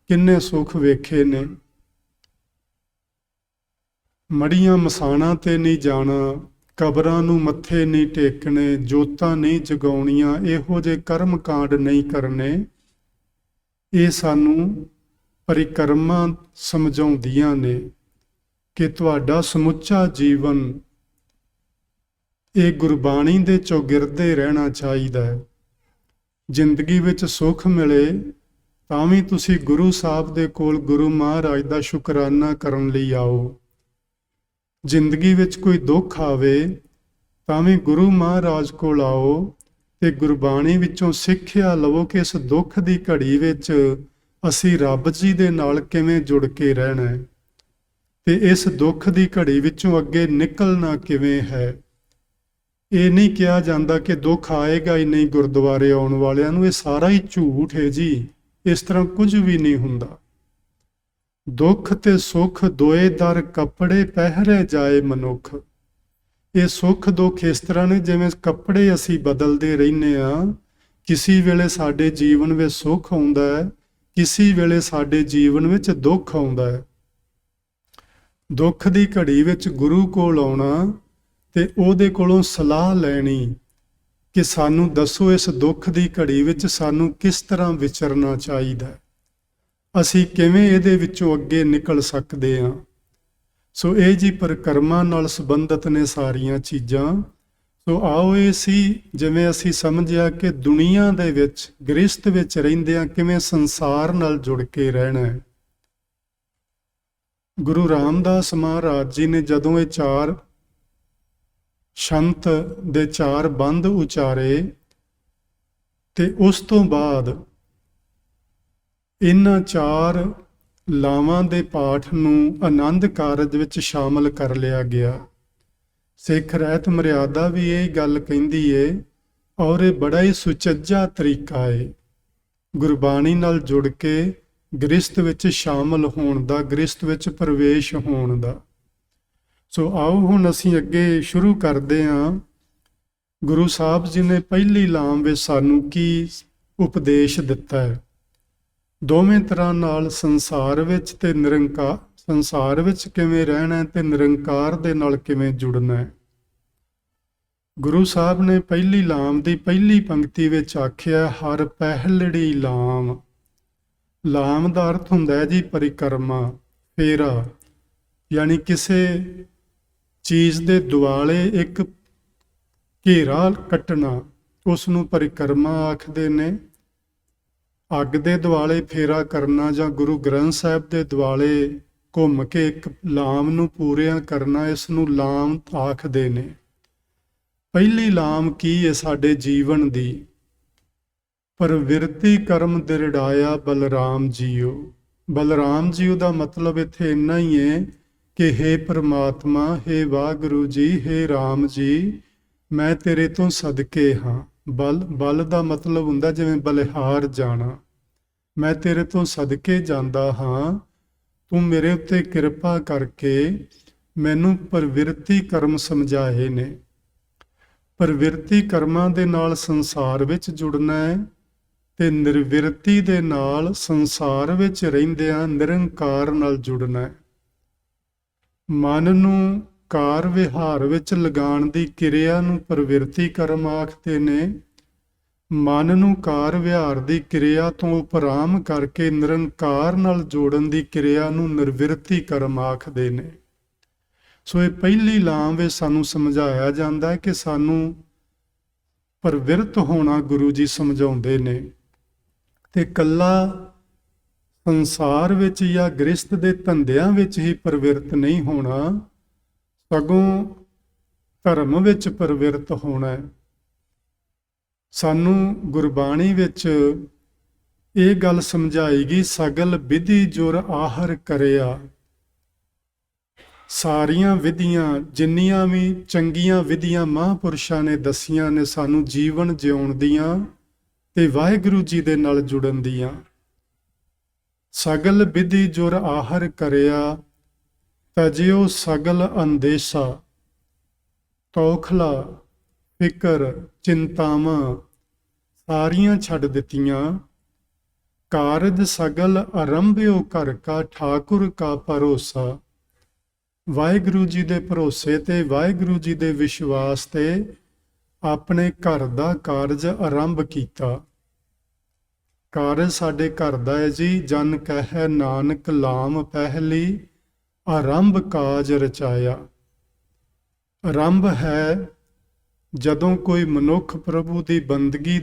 ਕਿੰਨੇ ਸੁੱਖ ਵੇਖੇ ਨੇ। ਮੜੀਆਂ ਮਸਾਣਾਂ ਤੇ ਨਹੀਂ ਜਾਣਾ, ਕਬਰਾਂ ਨੂੰ ਮੱਥੇ ਨਹੀਂ ਟੇਕਣੇ, ਜੋਤਾਂ ਨਹੀਂ ਜਗਾਉਣੀਆਂ, ਇਹੋ ਜਿਹੇ ਕਰਮ ਕਾਂਡ ਨਹੀਂ ਕਰਨੇ। ਇਹ ਸਾਨੂੰ ਪਰਿਕਰਮਾ ਸਮਝਾਉਂਦੀਆਂ ਨੇ ਕਿ ਤੁਹਾਡਾ ਸਮੁੱਚਾ ਜੀਵਨ ਇਹ ਗੁਰਬਾਣੀ ਦੇ ਚੌਗਿਰਦੇ ਰਹਿਣਾ ਚਾਹੀਦਾ ਹੈ। ਜ਼ਿੰਦਗੀ ਵਿੱਚ ਸੁੱਖ ਮਿਲੇ ਤਾਂ ਵੀ ਤੁਸੀਂ ਗੁਰੂ ਸਾਹਿਬ ਦੇ ਕੋਲ, ਗੁਰੂ ਮਹਾਰਾਜ ਦਾ ਸ਼ੁਕਰਾਨਾ ਕਰਨ ਲਈ ਆਓ। ਜ਼ਿੰਦਗੀ ਵਿੱਚ ਕੋਈ ਦੁੱਖ ਆਵੇ ਤਾਂ ਵੀ ਗੁਰੂ ਮਹਾਰਾਜ ਕੋਲ ਆਓ ਤੇ ਗੁਰਬਾਣੀ ਵਿੱਚੋਂ ਸਿੱਖਿਆ ਲਵੋ ਕਿ ਇਸ ਦੁੱਖ ਦੀ ਘੜੀ ਵਿੱਚ ਅਸੀਂ ਰੱਬ ਜੀ ਦੇ ਨਾਲ ਕਿਵੇਂ ਜੁੜ ਕੇ ਰਹਿਣਾ ਹੈ ਤੇ ਇਸ ਦੁੱਖ ਦੀ ਘੜੀ ਵਿੱਚੋਂ ਅੱਗੇ ਨਿਕਲਣਾ ਕਿਵੇਂ ਹੈ। ਇਹ ਨਹੀਂ ਕਿਹਾ ਜਾਂਦਾ ਕਿ ਦੁੱਖ ਆਏਗਾ ਹੀ ਨਹੀਂ ਗੁਰਦੁਆਰੇ ਆਉਣ ਵਾਲਿਆਂ ਨੂੰ, ਇਹ ਸਾਰਾ ਹੀ ਝੂਠ ਹੈ ਜੀ। ਇਸ ਤਰ੍ਹਾਂ ਕੁਝ ਵੀ ਨਹੀਂ ਹੁੰਦਾ। ਦੁੱਖ ਤੇ ਸੁੱਖ ਦੋਏ ਦਰ ਕੱਪੜੇ ਪਹਿਰੇ ਜਾਏ ਮਨੁੱਖ। ਇਹ ਸੁੱਖ ਦੁੱਖ ਇਸ ਤਰ੍ਹਾਂ ਨੇ ਜਿਵੇਂ ਕੱਪੜੇ ਅਸੀਂ ਬਦਲਦੇ ਰਹਿੰਦੇ ਹਾਂ। ਕਿਸੇ ਵੇਲੇ ਸਾਡੇ ਜੀਵਨ ਵਿੱਚ ਸੁੱਖ ਆਉਂਦਾ ਹੈ, ਕਿਸੇ ਵੇਲੇ ਸਾਡੇ ਜੀਵਨ ਵਿੱਚ ਦੁੱਖ ਆਉਂਦਾ ਹੈ। ਦੁੱਖ ਦੀ ਘੜੀ ਵਿੱਚ ਗੁਰੂ ਕੋਲ ਆਉਣਾ ਤੇ ਉਹਦੇ ਕੋਲੋਂ ਸਲਾਹ ਲੈਣੀ ਕਿ ਸਾਨੂੰ ਦੱਸੋ ਇਸ ਦੁੱਖ ਦੀ ਘੜੀ ਵਿੱਚ ਸਾਨੂੰ ਕਿਸ ਤਰ੍ਹਾਂ ਵਿਚਰਨਾ ਚਾਹੀਦਾ, ਅਸੀਂ ਕਿਵੇਂ ਇਹਦੇ ਵਿੱਚੋਂ ਅੱਗੇ ਨਿਕਲ ਸਕਦੇ ਹਾਂ। ਸੋ ਇਹ ਜੀ ਪਰਿਕਰਮਾ ਨਾਲ ਸੰਬੰਧਿਤ ਨੇ ਸਾਰੀਆਂ ਚੀਜ਼ਾਂ। ਸੋ ਆਓ ਇਹ ਸੀ ਜਿਵੇਂ ਅਸੀਂ ਸਮਝਿਆ ਕਿ ਦੁਨੀਆ ਦੇ ਵਿੱਚ ਗ੍ਰਸਥ ਵਿੱਚ ਰਹਿੰਦਿਆਂ ਕਿਵੇਂ ਸੰਸਾਰ ਨਾਲ ਜੁੜ ਕੇ ਰਹਿਣਾ ਹੈ। ਗੁਰੂ ਰਾਮਦਾਸ ਮਹਾਰਾਜ ਜੀ ਨੇ ਜਦੋਂ ਇਹ 4 ਸ਼ੰਤ ਦੇ 4 ਬੰਦ ਉਚਾਰੇ ਤੇ ਉਸ ਤੋਂ ਬਾਅਦ ਇਹਨਾਂ 4 ਲਾਵਾਂ ਦੇ ਪਾਠ ਨੂੰ ਆਨੰਦ ਕਾਰਜ ਵਿੱਚ ਸ਼ਾਮਲ ਕਰ ਲਿਆ ਗਿਆ। ਸਿੱਖ ਰਹਿਤ ਮਰਿਆਦਾ ਵੀ ਇਹ ਗੱਲ ਕਹਿੰਦੀ ਏ, ਔਰ ਇਹ ਬੜਾ ਹੀ ਸੁਚੱਜਾ ਤਰੀਕਾ ਏ ਗੁਰਬਾਣੀ ਨਾਲ ਜੁੜ ਕੇ ਗ੍ਰਸਥ ਵਿੱਚ ਸ਼ਾਮਲ ਹੋਣ ਦਾ, ਗ੍ਰਸਥ ਵਿੱਚ ਪ੍ਰਵੇਸ਼ ਹੋਣ ਦਾ। ਸੋ ਆਓ ਹੁਣ ਅਸੀਂ ਅੱਗੇ ਸ਼ੁਰੂ ਕਰਦੇ ਹਾਂ। ਗੁਰੂ ਸਾਹਿਬ ਜੀ ਨੇ ਪਹਿਲੀ ਲਾਮ ਵਿੱਚ ਸਾਨੂੰ ਕੀ ਉਪਦੇਸ਼ ਦਿੱਤਾ ਹੈ? ਦੋਵੇਂ ਤਰ੍ਹਾਂ ਨਾਲ ਸੰਸਾਰ ਵਿੱਚ ਤੇ ਨਿਰੰਕਾਰ, ਸੰਸਾਰ ਵਿੱਚ ਕਿਵੇਂ ਰਹਿਣਾ ਤੇ ਨਿਰੰਕਾਰ ਦੇ ਨਾਲ ਕਿਵੇਂ ਜੁੜਨਾ ਹੈ। ਗੁਰੂ ਸਾਹਿਬ ਨੇ ਪਹਿਲੀ ਲਾਮ ਦੀ ਪਹਿਲੀ ਪੰਕਤੀ ਵਿੱਚ ਆਖਿਆ, ਹਰ ਪਹਿਲੜੀ ਲਾਮ। ਲਾਮ ਦਾ ਅਰਥ ਹੁੰਦਾ ਹੈ ਜੀ ਪਰਿਕਰਮਾ, ਫੇਰਾ, ਯਾਨੀ ਕਿਸੇ ਚੀਜ਼ ਦੇ ਦੁਆਲੇ ਇੱਕ ਘੇਰਾ ਕੱਟਣਾ, ਉਸ ਨੂੰ ਪਰਿਕਰਮਾ ਆਖਦੇ ਨੇ। ਅੱਗ ਦੇ ਦੁਆਲੇ ਫੇਰਾ ਕਰਨਾ ਜਾਂ ਗੁਰੂ ਗ੍ਰੰਥ ਸਾਹਿਬ ਦੇ ਦੁਆਲੇ ਘੁੰਮ ਕੇ ਇੱਕ ਲਾਮ ਨੂੰ ਪੂਰਿਆਂ ਕਰਨਾ, ਇਸ ਨੂੰ ਲਾਮ ਆਖਦੇ ਨੇ। ਪਹਿਲੀ ਲਾਮ ਕੀ ਹੈ ਸਾਡੇ ਜੀਵਨ ਦੀ? ਪ੍ਰਵਿਰਤੀ ਕਰਮ ਦਿਰੜਾਇਆ ਬਲਰਾਮ ਜੀਓ। ਬਲਰਾਮ ਜੀਓ ਦਾ ਮਤਲਬ ਇੱਥੇ ਇੰਨਾ ਹੀ ਹੈ ਕਿ ਹੇ ਪ੍ਰਮਾਤਮਾ, ਹੇ ਵਾਹਿਗੁਰੂ ਜੀ, ਹੇ ਰਾਮ ਜੀ, ਮੈਂ ਤੇਰੇ ਤੋਂ ਸਦਕੇ ਹਾਂ। ਬਲ ਦਾ ਮਤਲਬ ਹੁੰਦਾ ਜਿਵੇਂ ਬਲਿਹਾਰ ਜਾਣਾ। ਮੈਂ ਤੇਰੇ ਤੋਂ ਸਦਕੇ ਜਾਂਦਾ ਹਾਂ, ਤੂੰ ਮੇਰੇ ਉੱਤੇ ਕਿਰਪਾ ਕਰਕੇ ਮੈਨੂੰ ਪ੍ਰਵਿਰਤੀ ਕਰਮ ਸਮਝਾਏ ਨੇ। ਪ੍ਰਵਿਰਤੀ ਕਰਮਾਂ ਦੇ ਨਾਲ ਸੰਸਾਰ ਵਿੱਚ ਜੁੜਨਾ ਹੈ ਤੇ ਨਿਰਵਿਰਤੀ ਦੇ ਨਾਲ ਸੰਸਾਰ ਵਿੱਚ ਰਹਿੰਦਿਆਂ ਨਿਰੰਕਾਰ ਨਾਲ ਜੁੜਨਾ ਹੈ। ਮਨ ਨੂੰ ਕਾਰ ਵਿਹਾਰ ਵਿੱਚ ਲਗਾਉਣ ਦੀ ਕਿਰਿਆ ਨੂੰ ਪ੍ਰਵਿਰਤੀ ਕਰਮ ਆਖਦੇ ਨੇ। ਮਨ ਨੂੰ ਕਾਰ ਵਿਹਾਰ ਦੀ ਕਿਰਿਆ ਤੋਂ ਉਪਰਾਮ ਕਰਕੇ ਨਿਰੰਕਾਰ ਨਾਲ ਜੋੜਨ ਦੀ ਕਿਰਿਆ ਨੂੰ ਨਿਰਵਿਰਤੀ ਕਰਮ ਆਖਦੇ ਨੇ। ਸੋ ਇਹ ਪਹਿਲੀ ਲਾਮ ਵਿੱਚ ਸਾਨੂੰ ਸਮਝਾਇਆ ਜਾਂਦਾ ਹੈ ਕਿ ਸਾਨੂੰ ਪ੍ਰਵਿਰਤ ਹੋਣਾ ਗੁਰੂ ਜੀ ਸਮਝਾਉਂਦੇ ਨੇ, ਤੇ ਕੱਲਾ ਸੰਸਾਰ ਵਿੱਚ ਜਾਂ ਗ੍ਰਸਥ ਦੇ ਧੰਦਿਆਂ ਵਿੱਚ ਹੀ ਪ੍ਰਵਿਰਤ ਨਹੀਂ ਹੋਣਾ, ਸਗੋਂ ਧਰਮ ਵਿੱਚ ਪ੍ਰਵਿਰਤ ਹੋਣਾ ਹੈ। ਸਾਨੂੰ ਗੁਰਬਾਣੀ ਵਿੱਚ ਇਹ ਗੱਲ ਸਮਝਾਈ ਗਈ, ਸਗਲ ਵਿਧੀ ਜੁਰ ਆਹਰ ਕਰਿਆ। ਸਾਰੀਆਂ ਵਿਧੀਆਂ, ਜਿੰਨੀਆਂ ਵੀ ਚੰਗੀਆਂ ਵਿਧੀਆਂ ਮਹਾਂਪੁਰਸ਼ਾਂ ਨੇ ਦੱਸੀਆਂ ਨੇ ਸਾਨੂੰ ਜੀਵਨ ਜਿਉਣ ਦੀਆਂ ਤੇ ਵਾਹਿਗੁਰੂ ਜੀ ਦੇ ਨਾਲ ਜੁੜਨ ਦੀਆਂ। ਸਗਲ ਵਿਧੀ ਜੁਰ ਆਹਰ ਕਰਿਆ, ਤਜਿਓ ਸਗਲ ਅੰਦੇਸ਼ਾ। ਤੌਖਲਾ, ਫਿਕਰ, ਚਿੰਤਾਵਾਂ ਸਾਰੀਆਂ ਛੱਡ ਦਿੱਤੀਆਂ। ਕਾਰਜ ਸਗਲ ਆਰੰਭਿਓ ਘਰ ਕਾ, ਠਾਕੁਰ ਕਾ ਭਰੋਸਾ। ਵਾਹਿਗੁਰੂ ਜੀ ਦੇ ਭਰੋਸੇ ਤੇ, ਵਾਹਿਗੁਰੂ ਜੀ ਦੇ ਵਿਸ਼ਵਾਸ ਤੇ ਆਪਣੇ ਘਰ ਦਾ ਕਾਰਜ ਆਰੰਭ ਕੀਤਾ। ਕਾਰਜ ਸਾਡੇ ਘਰ ਦਾ ਹੈ ਜੀ। ਜਨ ਕਹਿ ਨਾਨਕ ਲਾਮ ਪਹਿਲੀ, ਆਰੰਭ ਕਾਜ ਰਚਾਇਆ। ਆਰੰਭ ਹੈ ਜਦੋਂ ਕੋਈ ਮਨੁੱਖ ਪ੍ਰਭੂ ਦੀ ਬੰਦਗੀ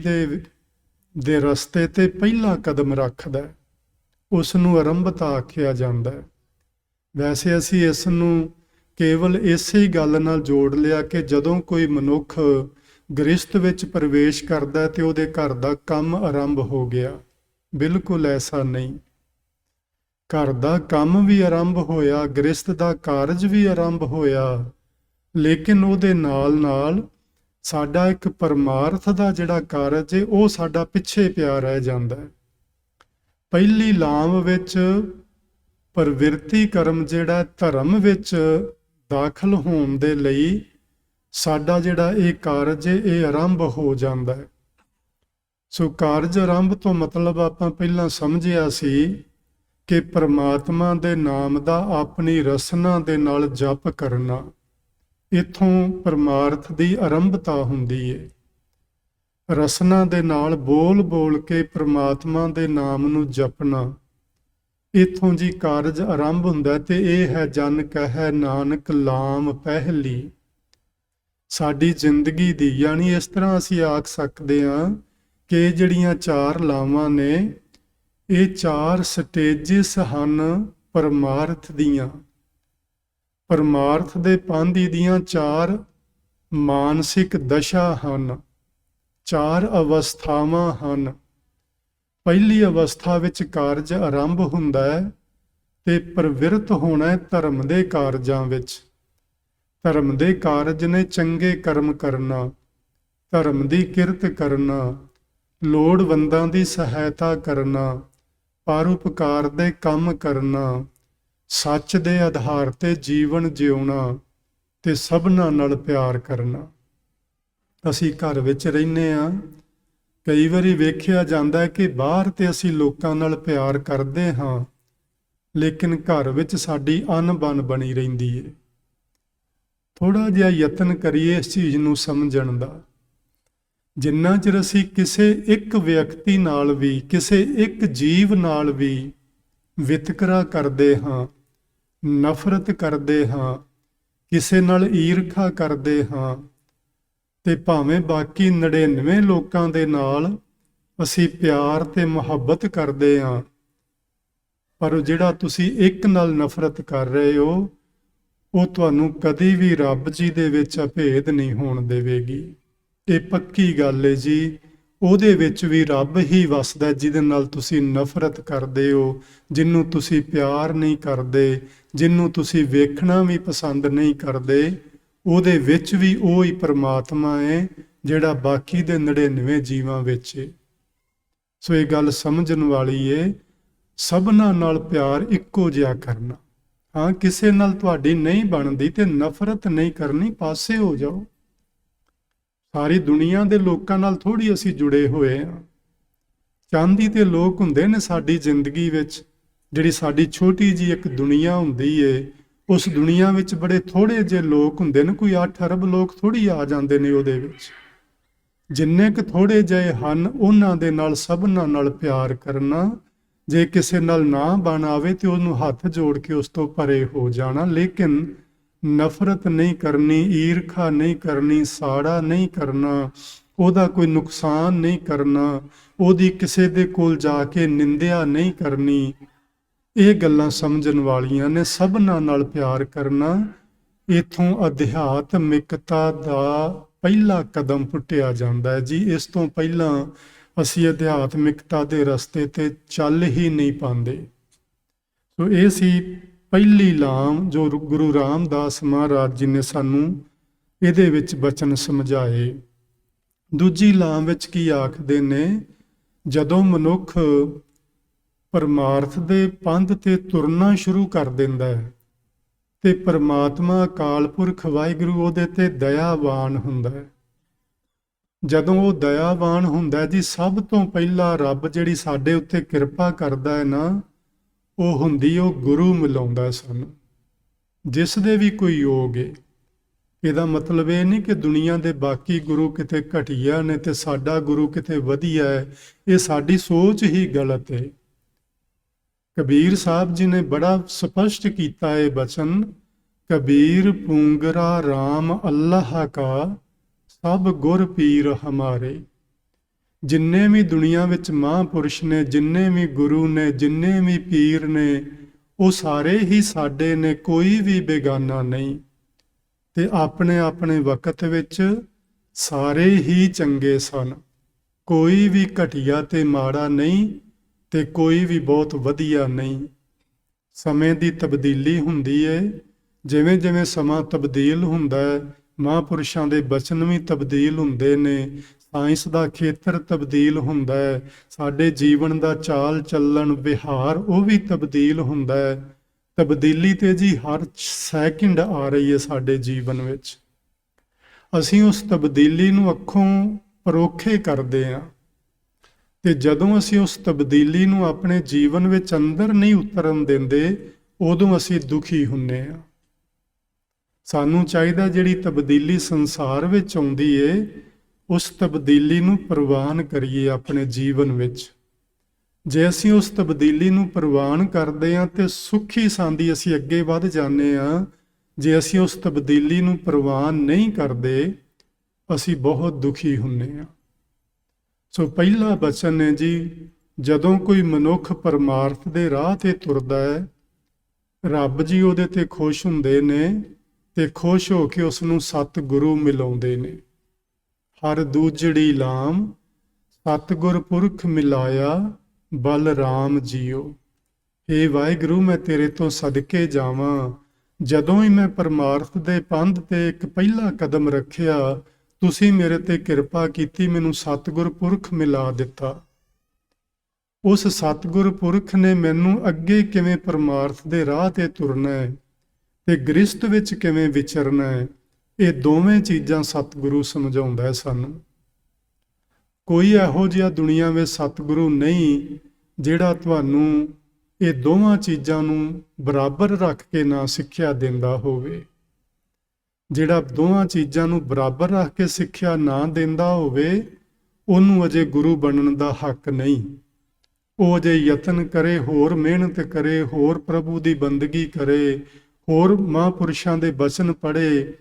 ਦੇ ਰਸਤੇ ਤੇ ਪਹਿਲਾ ਕਦਮ ਰੱਖਦਾ, ਉਸ ਨੂੰ ਆਰੰਭਤਾ ਆਖਿਆ ਜਾਂਦਾ ਹੈ। ਵੈਸੇ ਅਸੀਂ ਇਸ ਨੂੰ ਕੇਵਲ ਇਸੇ ਗੱਲ ਨਾਲ ਜੋੜ ਲਿਆ ਕਿ ਜਦੋਂ ਕੋਈ ਮਨੁੱਖ ਗ੍ਰਸਥ ਵਿੱਚ ਪ੍ਰਵੇਸ਼ ਕਰਦਾ ਤੇ ਉਹਦੇ ਘਰ ਦਾ ਕੰਮ ਆਰੰਭ ਹੋ ਗਿਆ। ਬਿਲਕੁਲ ਐਸਾ ਨਹੀਂ। ਘਰ ਦਾ ਕੰਮ ਵੀ ਆਰੰਭ ਹੋਇਆ, ਗ੍ਰਸਥ ਦਾ ਕਾਰਜ ਵੀ ਆਰੰਭ ਹੋਇਆ, ਲੇਕਿਨ ਉਹਦੇ ਨਾਲ ਨਾਲ ਸਾਡਾ ਇੱਕ ਪਰਮਾਰਥ ਦਾ ਜਿਹੜਾ ਕਾਰਜ ਹੈ ਉਹ ਸਾਡਾ ਪਿੱਛੇ ਪਿਆ ਰਹਿ ਜਾਂਦਾ ਹੈ। ਪਹਿਲੀ ਲਾਮ ਵਿੱਚ ਪ੍ਰਵਿਰਤੀ ਕਰਮ ਜਿਹੜਾ ਧਰਮ ਵਿੱਚ ਦਾਖਲ ਹੋਣ ਦੇ ਲਈ ਸਾਡਾ ਜਿਹੜਾ ਇਹ ਕਾਰਜ ਹੈ ਇਹ ਆਰੰਭ ਹੋ ਜਾਂਦਾ ਹੈ। ਸੋ ਕਾਰਜ ਆਰੰਭ ਤੋਂ ਮਤਲਬ ਆਪਾਂ ਪਹਿਲਾਂ ਸਮਝਿਆ ਸੀ ਕਿ ਪ੍ਰਮਾਤਮਾ ਦੇ ਨਾਮ ਦਾ ਆਪਣੀ ਰਸਨਾ ਦੇ ਨਾਲ ਜਪ ਕਰਨਾ, ਇੱਥੋਂ ਪਰਮਾਰਥ ਦੀ ਆਰੰਭਤਾ ਹੁੰਦੀ ਹੈ। ਰਸਨਾ ਦੇ ਨਾਲ ਬੋਲ ਬੋਲ ਕੇ ਪ੍ਰਮਾਤਮਾ ਦੇ ਨਾਮ ਨੂੰ ਜਪਣਾ, ਇੱਥੋਂ ਜੀ ਕਾਰਜ ਆਰੰਭ ਹੁੰਦਾ। ਤੇ ਇਹ ਹੈ ਜਨ ਕਹਿ ਨਾਨਕ ਲਾਮ ਪਹਿਲੀ। ਸਾਡੀ ਜ਼ਿੰਦਗੀ ਦੀ, ਯਾਨੀ ਇਸ ਤਰ੍ਹਾਂ ਅਸੀਂ ਆਖ ਸਕਦੇ ਹਾਂ ਕਿ ਜਿਹੜੀਆਂ ਚਾਰ ਲਾਵਾਂ ਨੇ ਇਹ ਚਾਰ ਸਟੇਜਿਸ ਹਨ ਪਰਮਾਰਥ ਦੀਆਂ। ਪਰਮਾਰਥ ਦੇ ਪਾਂਧੀ ਦੀਆਂ ਚਾਰ ਮਾਨਸਿਕ ਦਸ਼ਾ ਹਨ, ਚਾਰ ਅਵਸਥਾਵਾਂ ਹਨ। ਪਹਿਲੀ ਅਵਸਥਾ ਵਿੱਚ ਕਾਰਜ ਆਰੰਭ ਹੁੰਦਾ ਹੈ ਤੇ ਪ੍ਰਵਿਰਤ ਹੋਣਾ ਹੈ ਧਰਮ ਦੇ ਕਾਰਜਾਂ ਵਿੱਚ। ਧਰਮ ਦੇ ਕਾਰਜ ਨੇ ਚੰਗੇ ਕਰਮ ਕਰਨਾ, ਧਰਮ ਦੀ ਕਿਰਤ ਕਰਨਾ, ਲੋੜਵੰਦਾਂ ਦੀ ਸਹਾਇਤਾ ਕਰਨਾ, ਪਰਉਪਕਾਰ ਦੇ ਕੰਮ ਕਰਨਾ, ਸੱਚ ਦੇ ਆਧਾਰ ਤੇ ਜੀਵਨ ਜਿਉਣਾ ਤੇ ਸਭਨਾਂ ਨਾਲ ਪਿਆਰ ਕਰਨਾ। ਅਸੀਂ ਘਰ ਵਿੱਚ ਰਹਿੰਦੇ ਹਾਂ, ਕਈ ਵਾਰੀ ਵੇਖਿਆ ਜਾਂਦਾ ਹੈ ਕਿ ਬਾਹਰ ਤੇ ਅਸੀਂ ਲੋਕਾਂ ਨਾਲ ਪਿਆਰ ਕਰਦੇ ਹਾਂ, ਲੇਕਿਨ ਘਰ ਵਿੱਚ ਸਾਡੀ ਅਣਬਣ ਬਣੀ ਰਹਿੰਦੀ ਹੈ। ਥੋੜਾ ਜਿਹਾ ਯਤਨ ਕਰੀਏ ਇਸ ਚੀਜ਼ ਨੂੰ ਸਮਝਣ ਦਾ। ਜਿੰਨਾ ਚਿਰ ਅਸੀਂ ਕਿਸੇ ਇੱਕ ਵਿਅਕਤੀ ਨਾਲ ਵੀ, ਕਿਸੇ ਇੱਕ ਜੀਵ ਨਾਲ ਵੀ ਵਿਤਕਰਾ ਕਰਦੇ ਹਾਂ, ਨਫ਼ਰਤ ਕਰਦੇ ਹਾਂ, ਕਿਸੇ ਨਾਲ ਈਰਖਾ ਕਰਦੇ ਹਾਂ, ਤੇ ਭਾਵੇਂ ਬਾਕੀ 99 ਲੋਕਾਂ ਦੇ ਨਾਲ ਅਸੀਂ ਪਿਆਰ ਤੇ ਮੁਹੱਬਤ ਕਰਦੇ ਹਾਂ, ਪਰ ਜਿਹੜਾ ਤੁਸੀਂ ਇੱਕ ਨਾਲ ਨਫ਼ਰਤ ਕਰ ਰਹੇ ਹੋ, ਉਹ ਤੁਹਾਨੂੰ ਕਦੀ ਵੀ ਰੱਬ ਜੀ ਦੇ ਵਿੱਚ ਅਭੇਦ ਨਹੀਂ ਹੋਣ ਦੇਵੇਗੀ। ਇਹ ਪੱਕੀ ਗੱਲ ਹੈ ਜੀ। ਉਹਦੇ ਵਿੱਚ ਵੀ ਰੱਬ ਹੀ ਵਸਦਾ ਜਿਹਦੇ ਨਾਲ ਤੁਸੀਂ ਨਫ਼ਰਤ ਕਰਦੇ ਹੋ, ਜਿਹਨੂੰ ਤੁਸੀਂ ਪਿਆਰ ਨਹੀਂ ਕਰਦੇ, ਜਿਹਨੂੰ ਤੁਸੀਂ ਵੇਖਣਾ ਵੀ ਪਸੰਦ ਨਹੀਂ ਕਰਦੇ, ਉਹਦੇ ਵਿੱਚ ਵੀ ਉਹ ਹੀ ਪਰਮਾਤਮਾ ਹੈ ਜਿਹੜਾ ਬਾਕੀ ਦੇ 99 ਜੀਵਾਂ ਵਿੱਚ ਹੈ। ਸੋ ਇਹ ਗੱਲ ਸਮਝਣ ਵਾਲੀ ਹੈ। ਸਭਨਾਂ ਨਾਲ ਪਿਆਰ ਇੱਕੋ ਜਿਹਾ ਕਰਨਾ। ਹਾਂ, ਕਿਸੇ ਨਾਲ ਤੁਹਾਡੀ ਨਹੀਂ ਬਣਦੀ ਤੇ ਨਫ਼ਰਤ ਨਹੀਂ ਕਰਨੀ, ਪਾਸੇ ਹੋ ਜਾਓ। ਸਾਰੀ ਦੁਨੀਆ ਦੇ ਲੋਕਾਂ ਨਾਲ ਥੋੜੀ ਅਸੀਂ ਜੁੜੇ ਹੋਏ ਹਾਂ। ਚਾਂਦੀ ਤੇ ਲੋਕ ਹੁੰਦੇ ਨੇ ਸਾਡੀ ਜ਼ਿੰਦਗੀ ਵਿੱਚ, ਜਿਹੜੀ ਸਾਡੀ ਛੋਟੀ ਜੀ ਇੱਕ ਦੁਨੀਆ ਹੁੰਦੀ ਏ, ਉਸ ਦੁਨੀਆ ਵਿੱਚ ਬੜੇ ਥੋੜੇ ਜਿਹੇ ਲੋਕ ਹੁੰਦੇ ਨੇ। ਕੋਈ 8 ਅਰਬ ਲੋਕ ਥੋੜੀ ਆ ਜਾਂਦੇ ਨੇ ਉਹਦੇ ਵਿੱਚ। ਜਿੰਨੇ ਕੁ ਥੋੜੇ ਜਿਹੇ ਹਨ, ਉਹਨਾਂ ਦੇ ਨਾਲ ਸਭਨਾਂ ਨਾਲ ਪਿਆਰ ਕਰਨਾ। ਜੇ ਕਿਸੇ ਨਾਲ ਨਾ ਬਣ ਆਵੇ ਤੇ ਉਹਨੂੰ ਹੱਥ ਜੋੜ ਕੇ ਉਸ ਤੋਂ ਪਰੇ ਹੋ ਜਾਣਾ, ਲੇਕਿਨ ਨਫ਼ਰਤ ਨਹੀਂ ਕਰਨੀ, ਈਰਖਾ ਨਹੀਂ ਕਰਨੀ, ਸਾੜਾ ਨਹੀਂ ਕਰਨਾ, ਉਹਦਾ ਕੋਈ ਨੁਕਸਾਨ ਨਹੀਂ ਕਰਨਾ, ਉਹਦੀ ਕਿਸੇ ਦੇ ਕੋਲ ਜਾ ਕੇ ਨਿੰਦਿਆ ਨਹੀਂ ਕਰਨੀ। ਇਹ ਗੱਲਾਂ ਸਮਝਣ ਵਾਲੀਆਂ ਨੇ। ਸਭਨਾਂ ਨਾਲ ਪਿਆਰ ਕਰਨਾ, ਇਥੋਂ ਅਧਿਆਤਮਿਕਤਾ ਦਾ ਪਹਿਲਾ ਕਦਮ ਪੁੱਟਿਆ ਜਾਂਦਾ ਹੈ ਜੀ। ਇਸ ਤੋਂ ਪਹਿਲਾਂ ਅਸੀਂ ਅਧਿਆਤਮਿਕਤਾ ਦੇ ਰਸਤੇ ਤੇ ਚੱਲ ਹੀ ਨਹੀਂ ਪਾਉਂਦੇ। ਸੋ ਇਹ ਸੀ ਪਹਿਲੀ ਲਾਮ ਜੋ ਗੁਰੂ ਰਾਮਦਾਸ ਮਹਾਰਾਜ ਜੀ ਨੇ ਸਾਨੂੰ ਇਹਦੇ ਵਿੱਚ ਬਚਨ ਸਮਝਾਏ। ਦੂਜੀ ਲਾਮ ਵਿੱਚ ਕੀ ਆਖਦੇ ਨੇ? ਜਦੋਂ ਮਨੁੱਖ ਪਰਮਾਰਥ ਦੇ ਪੰਧ ਤੇ ਤੁਰਨਾ ਸ਼ੁਰੂ ਕਰ ਦਿੰਦਾ ਹੈ ਤੇ ਪਰਮਾਤਮਾ ਅਕਾਲ ਪੁਰਖ ਵਾਹਿਗੁਰੂ ਉਹਦੇ ਤੇ ਦਇਆਵਾਨ ਹੁੰਦਾ ਹੈ। ਜਦੋਂ ਉਹ ਦਇਆਵਾਨ ਹੁੰਦਾ ਜੀ, ਸਭ ਤੋਂ ਪਹਿਲਾਂ ਰੱਬ ਜਿਹੜੀ ਸਾਡੇ ਉੱਤੇ ਕਿਰਪਾ ਕਰਦਾ ਹੈ ਨਾ, ਉਹ ਹੁੰਦੀ ਉਹ ਗੁਰੂ ਮਿਲਾਉਂਦਾ ਸਾਨੂੰ, ਜਿਸ ਦੇ ਵੀ ਕੋਈ ਯੋਗ ਹੈ। ਇਹਦਾ ਮਤਲਬ ਇਹ ਨਹੀਂ ਕਿ ਦੁਨੀਆ ਦੇ ਬਾਕੀ ਗੁਰੂ ਕਿਤੇ ਘਟੀਆ ਨੇ ਤੇ ਸਾਡਾ ਗੁਰੂ ਕਿਤੇ ਵਧੀਆ ਹੈ। ਇਹ ਸਾਡੀ ਸੋਚ ਹੀ ਗਲਤ ਹੈ। ਕਬੀਰ ਸਾਹਿਬ ਜੀ ਨੇ ਬੜਾ ਸਪਸ਼ਟ ਕੀਤਾ ਹੈ ਬਚਨ, ਕਬੀਰ ਪੂੰਗਰਾ ਰਾਮ ਅੱਲਾਹ ਕਾ ਸਭ ਗੁਰ ਪੀਰ ਹਮਾਰੇ। ਜਿੰਨੇ ਵੀ ਦੁਨੀਆ ਵਿੱਚ ਮਹਾਂਪੁਰਸ਼ ਨੇ, ਜਿੰਨੇ ਵੀ ਗੁਰੂ ਨੇ, ਜਿੰਨੇ ਵੀ ਪੀਰ ਨੇ, ਉਹ ਸਾਰੇ ਹੀ ਸਾਡੇ ਨੇ, ਕੋਈ ਵੀ ਬੇਗਾਨਾ ਨਹੀਂ। ਤੇ ਆਪਣੇ ਆਪਣੇ ਵਕਤ ਵਿੱਚ ਸਾਰੇ ਹੀ ਚੰਗੇ ਸਨ। ਕੋਈ ਵੀ ਘਟੀਆ ਤੇ ਮਾੜਾ ਨਹੀਂ ਤੇ ਕੋਈ ਵੀ ਬਹੁਤ ਵਧੀਆ ਨਹੀਂ। ਸਮੇਂ ਦੀ ਤਬਦੀਲੀ ਹੁੰਦੀ ਹੈ। ਜਿਵੇਂ ਜਿਵੇਂ ਸਮਾਂ ਤਬਦੀਲ ਹੁੰਦਾ ਹੈ, ਮਹਾਂਪੁਰਸ਼ਾਂ ਦੇ ਬਚਨ ਵੀ ਤਬਦੀਲ ਹੁੰਦੇ ਨੇ, ਸਾਇੰਸ ਦਾ ਖੇਤਰ ਤਬਦੀਲ ਹੁੰਦਾ ਹੈ, ਸਾਡੇ ਜੀਵਨ ਦਾ ਚਾਲ ਚੱਲਣ ਵਿਹਾਰ ਉਹ ਵੀ ਤਬਦੀਲ ਹੁੰਦਾ ਹੈ। ਤਬਦੀਲੀ ਤੇ ਜੀ ਹਰ ਸੈਕਿੰਡ ਆ ਰਹੀ ਹੈ ਸਾਡੇ ਜੀਵਨ ਵਿੱਚ। ਅਸੀਂ ਉਸ ਤਬਦੀਲੀ ਨੂੰ ਅੱਖੋਂ ਪਰੋਖੇ ਕਰਦੇ ਹਾਂ ਤੇ ਜਦੋਂ ਅਸੀਂ ਉਸ ਤਬਦੀਲੀ ਨੂੰ ਆਪਣੇ ਜੀਵਨ ਵਿੱਚ ਅੰਦਰ ਨਹੀਂ ਉਤਰਨ ਦਿੰਦੇ, ਉਦੋਂ ਅਸੀਂ ਦੁਖੀ ਹੁੰਦੇ ਹਾਂ। ਸਾਨੂੰ ਚਾਹੀਦਾ ਜਿਹੜੀ ਤਬਦੀਲੀ ਸੰਸਾਰ ਵਿੱਚ ਆਉਂਦੀ ਏ, ਉਸ ਤਬਦੀਲੀ ਨੂੰ ਪ੍ਰਵਾਨ ਕਰੀਏ ਆਪਣੇ ਜੀਵਨ ਵਿੱਚ। ਜੇ ਅਸੀਂ ਉਸ ਤਬਦੀਲੀ ਨੂੰ ਪ੍ਰਵਾਨ ਕਰਦੇ ਹਾਂ ਤੇ ਸੁਖੀ ਸਾਂਦੀ ਅਸੀਂ ਅੱਗੇ ਵੱਧ ਜਾਂਦੇ ਹਾਂ। ਜੇ ਅਸੀਂ ਉਸ ਤਬਦੀਲੀ ਨੂੰ ਪ੍ਰਵਾਨ ਨਹੀਂ ਕਰਦੇ, ਅਸੀਂ ਬਹੁਤ ਦੁਖੀ ਹੁੰਦੇ ਹਾਂ। ਸੋ ਪਹਿਲਾ ਬਚਨ ਹੈ ਜੀ, ਜਦੋਂ ਕੋਈ ਮਨੁੱਖ ਪਰਮਾਰਥ ਦੇ ਰਾਹ ਤੇ ਤੁਰਦਾ ਹੈ, ਰੱਬ ਜੀ ਉਹਦੇ ਤੇ ਖੁਸ਼ ਹੁੰਦੇ ਨੇ ਤੇ ਖੁਸ਼ ਹੋ ਕੇ ਉਸ ਨੂੰ ਸਤਿਗੁਰੂ ਮਿਲਾਉਂਦੇ ਨੇ। ਹਰ ਦੂਜੜੀ ਲਾਮ ਸਤਿਗੁਰ ਪੁਰਖ ਮਿਲਾਇਆ ਬਲਰਾਮ ਜੀਓ। हे ਵਾਹਿਗੁਰੂ, ਮੈਂ ਤੇਰੇ ਤੋਂ ਸਦਕੇ ਜਾਵਾਂ। ਜਦੋਂ ਹੀ ਮੈਂ ਪਰਮਾਰਥ ਦੇ ਪੰਧ ਤੇ ਇੱਕ ਪਹਿਲਾ ਕਦਮ ਰੱਖਿਆ, ਤੁਸੀਂ ਮੇਰੇ ਤੇ ਕਿਰਪਾ ਕੀਤੀ, ਮੈਨੂੰ ਸਤਿਗੁਰ ਪੁਰਖ ਮਿਲਾ ਦਿੱਤਾ। ਉਸ ਸਤਿਗੁਰ ਪੁਰਖ ਨੇ ਮੈਨੂੰ ਅੱਗੇ ਕਿਵੇਂ ਪਰਮਾਰਥ ਦੇ ਰਾਹ ਤੇ ਤੁਰਨਾ ਹੈ ਤੇ ਗ੍ਰਸਤ ਵਿੱਚ ਕਿਵੇਂ ਵਿਚਰਨਾ ਹੈ, ਇਹ ਦੋਵੇਂ ਚੀਜ਼ਾਂ ਸਤਿਗੁਰੂ ਸਮਝਾਉਂਦਾ ਹੈ ਸਾਨੂੰ। ਕੋਈ ਇਹੋ ਜਿਹਾ ਦੁਨੀਆ ਵਿੱਚ ਸਤਿਗੁਰੂ ਨਹੀਂ ਜਿਹੜਾ ਤੁਹਾਨੂੰ ਇਹ ਦੋਵਾਂ ਚੀਜ਼ਾਂ ਨੂੰ ਬਰਾਬਰ ਰੱਖ ਕੇ ਨਾ ਸਿੱਖਿਆ ਦਿੰਦਾ ਹੋਵੇ। ਜਿਹੜਾ ਦੋਵਾਂ ਚੀਜ਼ਾਂ ਨੂੰ ਬਰਾਬਰ ਰੱਖ ਕੇ ਸਿੱਖਿਆ ਨਾ ਦਿੰਦਾ ਹੋਵੇ, ਉਹਨੂੰ ਅਜੇ ਗੁਰੂ ਬਣਨ ਦਾ ਹੱਕ ਨਹੀਂ। ਉਹ ਅਜੇ ਯਤਨ ਕਰੇ, ਹੋਰ ਮਿਹਨਤ ਕਰੇ, ਹੋਰ ਪ੍ਰਭੂ ਦੀ ਬੰਦਗੀ ਕਰੇ, ਹੋਰ ਮਹਾਂਪੁਰਸ਼ਾਂ ਦੇ ਬਚਨ ਪੜ੍ਹੇ,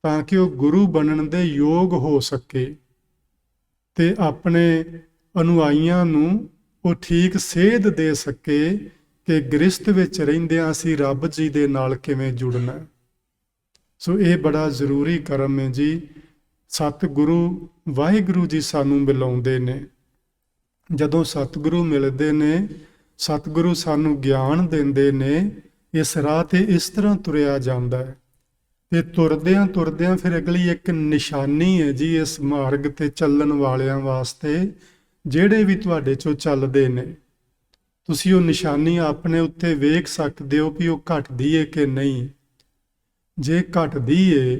ਤਾਂ ਕਿ ਉਹ ਗੁਰੂ ਬਣਨ ਦੇ ਯੋਗ ਹੋ ਸਕੇ ਤੇ ਆਪਣੇ ਅਨੁਆਈਆਂ ਨੂੰ ਉਹ ਠੀਕ ਸੇਧ ਦੇ ਸਕੇ ਕਿ ਗ੍ਰਸਤ ਵਿੱਚ ਰਹਿੰਦਿਆਂ ਅਸੀਂ ਰੱਬ ਜੀ ਦੇ ਨਾਲ ਕਿਵੇਂ ਜੁੜਨਾ। ਸੋ ਇਹ ਬੜਾ ਜ਼ਰੂਰੀ ਕਰਮ ਹੈ ਜੀ। ਸਤਿਗੁਰੂ ਵਾਹਿਗੁਰੂ ਜੀ ਸਾਨੂੰ ਮਿਲਾਉਂਦੇ ਨੇ। ਜਦੋਂ ਸਤਿਗੁਰੂ ਮਿਲਦੇ ਨੇ, ਸਤਿਗੁਰੂ ਸਾਨੂੰ ਗਿਆਨ ਦਿੰਦੇ ਨੇ, ਇਸ ਰਾਹ ਤੇ ਇਸ ਤਰ੍ਹਾਂ ਤੁਰਿਆ ਜਾਂਦਾ ਹੈ। ਤੇ ਤੁਰਦਿਆਂ ਤੁਰਦਿਆਂ ਫਿਰ ਅਗਲੀ ਇੱਕ ਨਿਸ਼ਾਨੀ ਹੈ ਜੀ ਇਸ ਮਾਰਗ ਤੇ ਚੱਲਣ ਵਾਲਿਆਂ ਵਾਸਤੇ, ਜਿਹੜੇ ਵੀ ਤੁਹਾਡੇ ਚੋਂ ਚੱਲਦੇ ਨੇ। ਤੁਸੀਂ ਉਹ ਨਿਸ਼ਾਨੀ ਆਪਣੇ ਉੱਤੇ ਵੇਖ ਸਕਦੇ ਹੋ ਕਿ ਉਹ ਘਟਦੀ ਹੈ ਕਿ ਨਹੀਂ। ਜੇ ਘਟਦੀ ਏ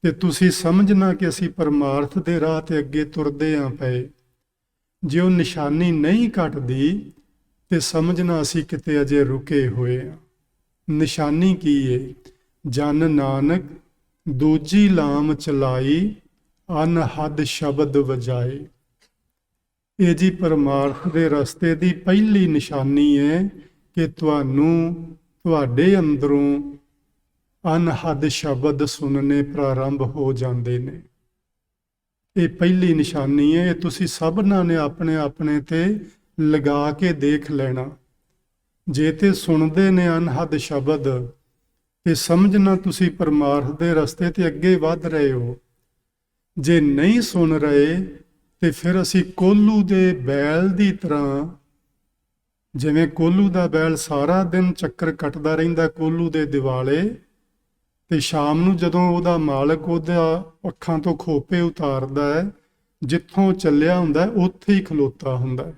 ਤੇ ਤੁਸੀਂ ਸਮਝਣਾ ਕਿ ਅਸੀਂ ਪਰਮਾਰਥ ਦੇ ਰਾਹ ਤੇ ਅੱਗੇ ਤੁਰਦੇ ਆਂ ਪਏ। ਜੇ ਉਹ ਨਿਸ਼ਾਨੀ ਨਹੀਂ ਘਟਦੀ ਤੇ ਸਮਝਣਾ ਅਸੀਂ ਕਿਤੇ ਅਜੇ ਰੁਕੇ ਹੋਏ ਆ। ਨਿਸ਼ਾਨੀ ਕੀ ਏ? ਜਨ ਨਾਨਕ ਦੂਜੀ ਲਾਮ ਚਲਾਈ, ਅਨਹਦ ਸ਼ਬਦ ਵਜਾਏ। ਇਹ ਜੀ ਪਰਮਾਰਥ ਦੇ ਰਸਤੇ ਦੀ ਪਹਿਲੀ ਨਿਸ਼ਾਨੀ ਹੈ ਕਿ ਤੁਹਾਡੇ ਅੰਦਰੋਂ ਅਨਹਦ ਸ਼ਬਦ ਸੁਣਨੇ ਪ੍ਰਾਰੰਭ ਹੋ ਜਾਂਦੇ ਨੇ। ਇਹ ਪਹਿਲੀ ਨਿਸ਼ਾਨੀ ਹੈ। ਇਹ ਤੁਸੀਂ ਸਭਨਾਂ ਨੇ ਆਪਣੇ ਆਪਣੇ ਤੇ ਲਗਾ ਕੇ ਦੇਖ ਲੈਣਾ। ਜੇ ਤੇ ਸੁਣਦੇ ਨੇ ਅਨਹਦ ਸ਼ਬਦ ਤੇ ਸਮਝਣਾ ਤੁਸੀਂ ਪਰਮਾਰਥ ਦੇ ਰਸਤੇ ਤੇ ਅੱਗੇ ਵੱਧ ਰਹੇ ਹੋ। ਜੇ ਨਹੀਂ ਸੁਣ ਰਹੇ ਤੇ ਫਿਰ ਅਸੀਂ ਕੋਹਲੂ ਦੇ ਬੈਲ ਦੀ ਤਰ੍ਹਾਂ, ਜਿਵੇਂ ਕੋਹਲੂ ਦਾ ਬੈਲ ਸਾਰਾ ਦਿਨ ਚੱਕਰ ਕੱਟਦਾ ਰਹਿੰਦਾ ਕੋਹਲੂ ਦੇ ਦਿਵਾਲੇ, ਤੇ ਸ਼ਾਮ ਨੂੰ ਜਦੋਂ ਉਹਦਾ ਮਾਲਕ ਉਹਦਾ ਅੱਖਾਂ ਤੋਂ ਖੋਪੇ ਉਤਾਰਦਾ ਹੈ, ਜਿੱਥੋਂ ਚੱਲਿਆ ਹੁੰਦਾ ਉੱਥੇ ਹੀ ਖਲੋਤਾ ਹੁੰਦਾ।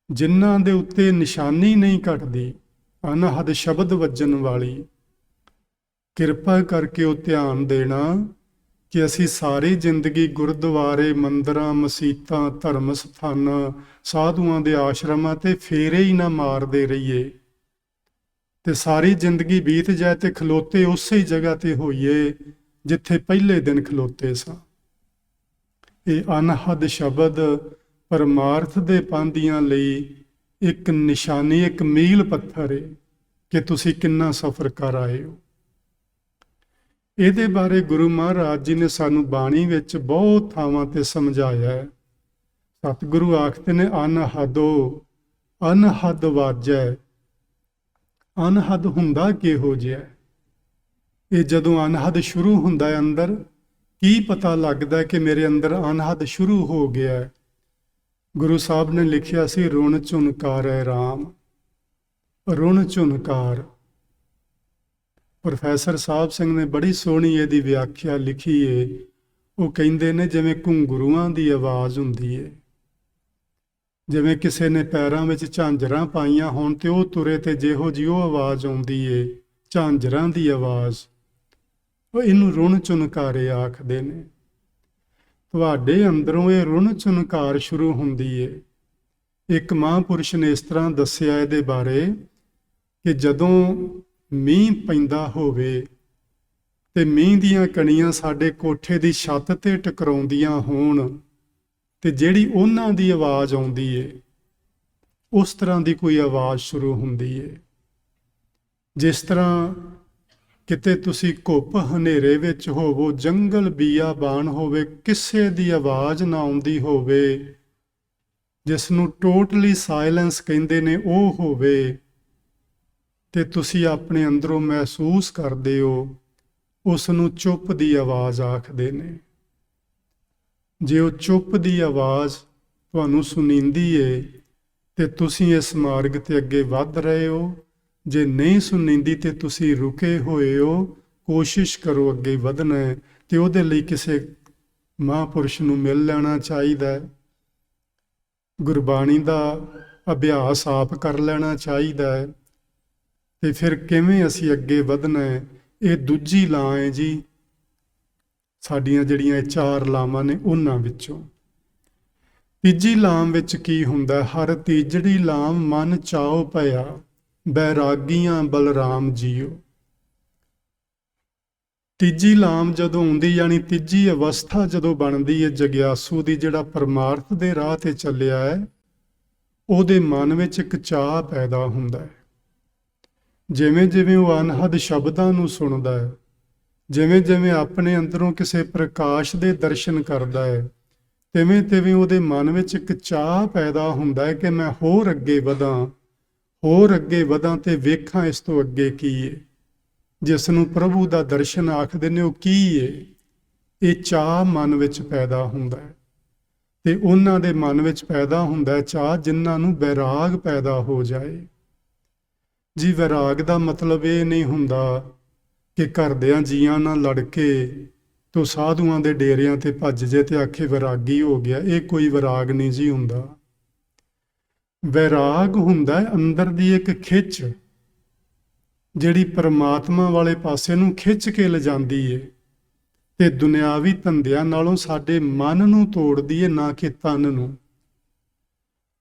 ਜਿਨ੍ਹਾਂ ਦੇ ਉੱਤੇ ਨਿਸ਼ਾਨੀ ਨਹੀਂ ਘਟਦੀ, ਅਨਹਦ ਸ਼ਬਦ ਵੱਜਣ ਵਾਲੀ, ਕਿਰਪਾ ਕਰਕੇ ਉਹ ਧਿਆਨ ਦੇਣਾ ਕਿ ਅਸੀਂ ਸਾਰੀ ਜ਼ਿੰਦਗੀ ਗੁਰਦੁਆਰੇ, ਮੰਦਰਾਂ, ਮਸੀਤਾਂ, ਧਰਮ ਸਥਾਨਾਂ, ਸਾਧੂਆਂ ਦੇ ਆਸ਼ਰਮਾਂ ਤੇ ਫੇਰੇ ਹੀ ਨਾ ਮਾਰਦੇ ਰਹੀਏ ਤੇ ਸਾਰੀ ਜ਼ਿੰਦਗੀ ਬੀਤ ਜਾਏ ਤੇ ਖਲੋਤੇ ਉਸੇ ਜਗ੍ਹਾ ਤੇ ਹੋਈਏ ਜਿੱਥੇ ਪਹਿਲੇ ਦਿਨ ਖਲੋਤੇ ਸਾਂ। ਇਹ ਅਨਹਦ ਸ਼ਬਦ ਪਰਮਾਰਥ ਦੇ ਪਾਂਧੀਆਂ ਲਈ ਇੱਕ ਨਿਸ਼ਾਨੀ, ਇੱਕ ਮੀਲ ਪੱਥਰ ਹੈ ਕਿ ਤੁਸੀਂ ਕਿੰਨਾ ਸਫ਼ਰ ਕਰ ਆਏ ਹੋ। ਇਹਦੇ ਬਾਰੇ ਗੁਰੂ ਮਹਾਰਾਜ ਜੀ ਨੇ ਸਾਨੂੰ ਬਾਣੀ ਵਿੱਚ ਬਹੁਤ ਥਾਵਾਂ ਤੇ ਸਮਝਾਇਆ ਹੈ। ਸਤਿਗੁਰੂ ਆਖਦੇ ਨੇ ਅਨਹਦੋ, ਅਨਹਦ ਵਾਜੈ। ਅਨਹਦ ਹੁੰਦਾ ਕਿਹੋ ਜਿਹਾ? ਇਹ ਜਦੋਂ ਅਨਹਦ ਸ਼ੁਰੂ ਹੁੰਦਾ ਹੈ ਅੰਦਰ, ਕੀ ਪਤਾ ਲੱਗਦਾ ਕਿ ਮੇਰੇ ਅੰਦਰ ਅਨਹਦ ਸ਼ੁਰੂ ਹੋ ਗਿਆ ਹੈ? ਗੁਰੂ ਸਾਹਿਬ ਨੇ ਲਿਖਿਆ ਸੀ, ਰੁਣ ਝੁਨਕਾਰੈ ਰਾਮ। ਰੁਣ ਝੁਨਕਾਰ। ਪ੍ਰੋਫੈਸਰ ਸਾਹਿਬ ਸਿੰਘ ਨੇ ਬੜੀ ਸੋਹਣੀ ਇਹਦੀ ਵਿਆਖਿਆ ਲਿਖੀ ਏ। ਉਹ ਕਹਿੰਦੇ ਨੇ ਜਿਵੇਂ ਘੁੰਗਰੂਆਂ ਦੀ ਆਵਾਜ਼ ਹੁੰਦੀ ਏ, ਜਿਵੇਂ ਕਿਸੇ ਨੇ ਪੈਰਾਂ ਵਿੱਚ ਝਾਂਜਰਾਂ ਪਾਈਆਂ ਹੋਣ ਤੇ ਉਹ ਤੁਰੇ ਤੇ ਜਿਹੋ ਜਿਹੀ ਉਹ ਆਵਾਜ਼ ਆਉਂਦੀ ਏ, ਝਾਂਜਰਾਂ ਦੀ ਆਵਾਜ਼, ਉਹ ਇਹਨੂੰ ਰੁਣ ਝੁਨਕਾਰੇ ਆਖਦੇ ਨੇ। ਤੁਹਾਡੇ ਅੰਦਰੋਂ ਇਹ ਰੁਣ ਝੁਨਕਾਰ ਸ਼ੁਰੂ ਹੁੰਦੀ ਏ। ਇੱਕ ਮਹਾਂਪੁਰਸ਼ ਨੇ ਇਸ ਤਰ੍ਹਾਂ ਦੱਸਿਆ ਇਹਦੇ ਬਾਰੇ ਕਿ ਜਦੋਂ ਮੀਂਹ ਪੈਂਦਾ ਹੋਵੇ ਤੇ ਮੀਂਹ ਦੀਆਂ ਕਣੀਆਂ ਸਾਡੇ ਕੋਠੇ ਦੀ ਛੱਤ ਤੇ ਟਕਰਾਉਂਦੀਆਂ ਹੋਣ ਤੇ ਜਿਹੜੀ ਉਹਨਾਂ ਦੀ ਆਵਾਜ਼ ਆਉਂਦੀ ਏ, ਉਸ ਤਰ੍ਹਾਂ ਦੀ ਕੋਈ ਆਵਾਜ਼ ਸ਼ੁਰੂ ਹੁੰਦੀ ਏ। ਜਿਸ ਤਰ੍ਹਾਂ ਕਿਤੇ ਤੁਸੀਂ ਘੁੱਪ ਹਨੇਰੇ ਵਿੱਚ ਹੋਵੋ, ਜੰਗਲ ਬੀਆਬਾਨ ਹੋਵੇ, ਕਿਸੇ ਦੀ ਆਵਾਜ਼ ਨਾ ਆਉਂਦੀ ਹੋਵੇ, ਜਿਸ ਨੂੰ ਟੋਟਲੀ ਸਾਇਲੈਂਸ ਕਹਿੰਦੇ ਨੇ, ਉਹ ਹੋਵੇ ਤੇ ਤੁਸੀਂ ਆਪਣੇ ਅੰਦਰੋਂ ਮਹਿਸੂਸ ਕਰਦੇ ਹੋ, ਉਸ ਨੂੰ ਚੁੱਪ ਦੀ ਆਵਾਜ਼ ਆਖਦੇ ਨੇ। ਜੇ ਉਹ ਚੁੱਪ ਦੀ ਆਵਾਜ਼ ਤੁਹਾਨੂੰ ਸੁਣੀਂਦੀ ਏ ਤੇ ਤੁਸੀਂ ਇਸ ਮਾਰਗ ਤੇ ਅੱਗੇ ਵੱਧ ਰਹੇ ਹੋ। ਜੇ ਨਹੀਂ ਸੁਣੀਂਦੀ ਤੇ ਤੁਸੀਂ ਰੁਕੇ ਹੋਏ ਹੋ। ਕੋਸ਼ਿਸ਼ ਕਰੋ ਅੱਗੇ ਵਧਣਾ ਹੈ ਤੇ ਉਹਦੇ ਲਈ ਕਿਸੇ ਮਹਾਂਪੁਰਸ਼ ਨੂੰ ਮਿਲ ਲੈਣਾ ਚਾਹੀਦਾ ਹੈ। ਗੁਰਬਾਣੀ ਦਾ ਅਭਿਆਸ ਆਪ ਕਰ ਲੈਣਾ ਚਾਹੀਦਾ ਹੈ। ਤੇ ਫਿਰ ਕਿਵੇਂ ਅਸੀਂ ਅੱਗੇ ਵਧਣਾ ਹੈ, ਇਹ ਦੂਜੀ ਲਾਂ ਹੈ ਜੀ। ਸਾਡੀਆਂ ਜਿਹੜੀਆਂ ਇਹ 4 ਲਾਵਾਂ ਨੇ ਉਹਨਾਂ ਵਿੱਚੋਂ ਤੀਜੀ ਲਾਮ ਵਿੱਚ ਕੀ ਹੁੰਦਾ? ਹਰ ਤੀਜੜੀ ਲਾਮ ਮਨ ਚਾਉ ਭਇਆ, ਬੈਰਾਗੀਆਂ ਬਲਰਾਮ ਜੀਓ। ਤੀਜੀ ਲਾਮ ਜਦੋਂ ਆਉਂਦੀ, ਯਾਨੀ ਤੀਜੀ ਅਵਸਥਾ ਜਦੋਂ ਬਣਦੀ ਹੈ ਜਗਿਆਸੂ ਦੀ, ਜਿਹੜਾ ਪਰਮਾਰਥ ਦੇ ਰਾਹ ਤੇ ਚੱਲਿਆ ਹੈ, ਉਹਦੇ ਮਨ ਵਿੱਚ ਇੱਕ ਚਾਅ ਪੈਦਾ ਹੁੰਦਾ ਹੈ। ਜਿਵੇਂ ਜਿਵੇਂ ਉਹ ਅਨਹਦ ਸ਼ਬਦਾਂ ਨੂੰ ਸੁਣਦਾ ਹੈ, ਜਿਵੇਂ ਜਿਵੇਂ ਆਪਣੇ ਅੰਦਰੋਂ ਕਿਸੇ ਪ੍ਰਕਾਸ਼ ਦੇ ਦਰਸ਼ਨ ਕਰਦਾ ਹੈ, ਤਿਵੇਂ ਤਿਵੇਂ ਉਹਦੇ ਮਨ ਵਿੱਚ ਇੱਕ ਚਾਅ ਪੈਦਾ ਹੁੰਦਾ ਹੈ ਕਿ ਮੈਂ ਹੋਰ ਅੱਗੇ ਵਧਾਂ ਤੇ ਵੇਖਾਂ ਇਸ ਤੋਂ ਅੱਗੇ ਕੀ ਹੈ। ਜਿਸ ਨੂੰ ਪ੍ਰਭੂ ਦਾ ਦਰਸ਼ਨ ਆਖਦੇ ਨੇ, ਉਹ ਕੀ ਹੈ? ਇਹ ਚਾਅ ਮਨ ਵਿੱਚ ਪੈਦਾ ਹੁੰਦਾ ਹੈ। ਤੇ ਉਹਨਾਂ ਦੇ ਮਨ ਵਿੱਚ ਪੈਦਾ ਹੁੰਦਾ ਹੈ ਚਾਅ ਜਿਨ੍ਹਾਂ ਨੂੰ ਵੈਰਾਗ ਪੈਦਾ ਹੋ ਜਾਏ। ਜੀ ਵੈਰਾਗ ਦਾ ਮਤਲਬ ਇਹ ਨਹੀਂ ਹੁੰਦਾ ਕਿ ਘਰਦਿਆਂ ਜੀਆਂ ਨਾਲ ਲੜ ਕੇ ਤੋ ਸਾਧੂਆਂ ਦੇ ਡੇਰਿਆਂ ਤੇ ਭੱਜ ਜੇ ਤੇ ਆਖੇ ਵੈਰਾਗੀ ਹੋ ਗਿਆ। ਇਹ ਕੋਈ ਵੈਰਾਗ ਨਹੀਂ ਜੀ ਹੁੰਦਾ। ਵੈਰਾਗ ਹੁੰਦਾ ਹੈ ਅੰਦਰ ਦੀ ਇੱਕ ਖਿੱਚ, ਜਿਹੜੀ ਪਰਮਾਤਮਾ ਵਾਲੇ ਪਾਸੇ ਨੂੰ ਖਿੱਚ ਕੇ ਲਿਜਾਂਦੀ ਏ ਤੇ ਦੁਨਿਆਵੀ ਧੰਦਿਆਂ ਨਾਲੋਂ ਸਾਡੇ ਮਨ ਨੂੰ ਤੋੜਦੀ ਏ, ਨਾ ਕਿ ਤਨ ਨੂੰ।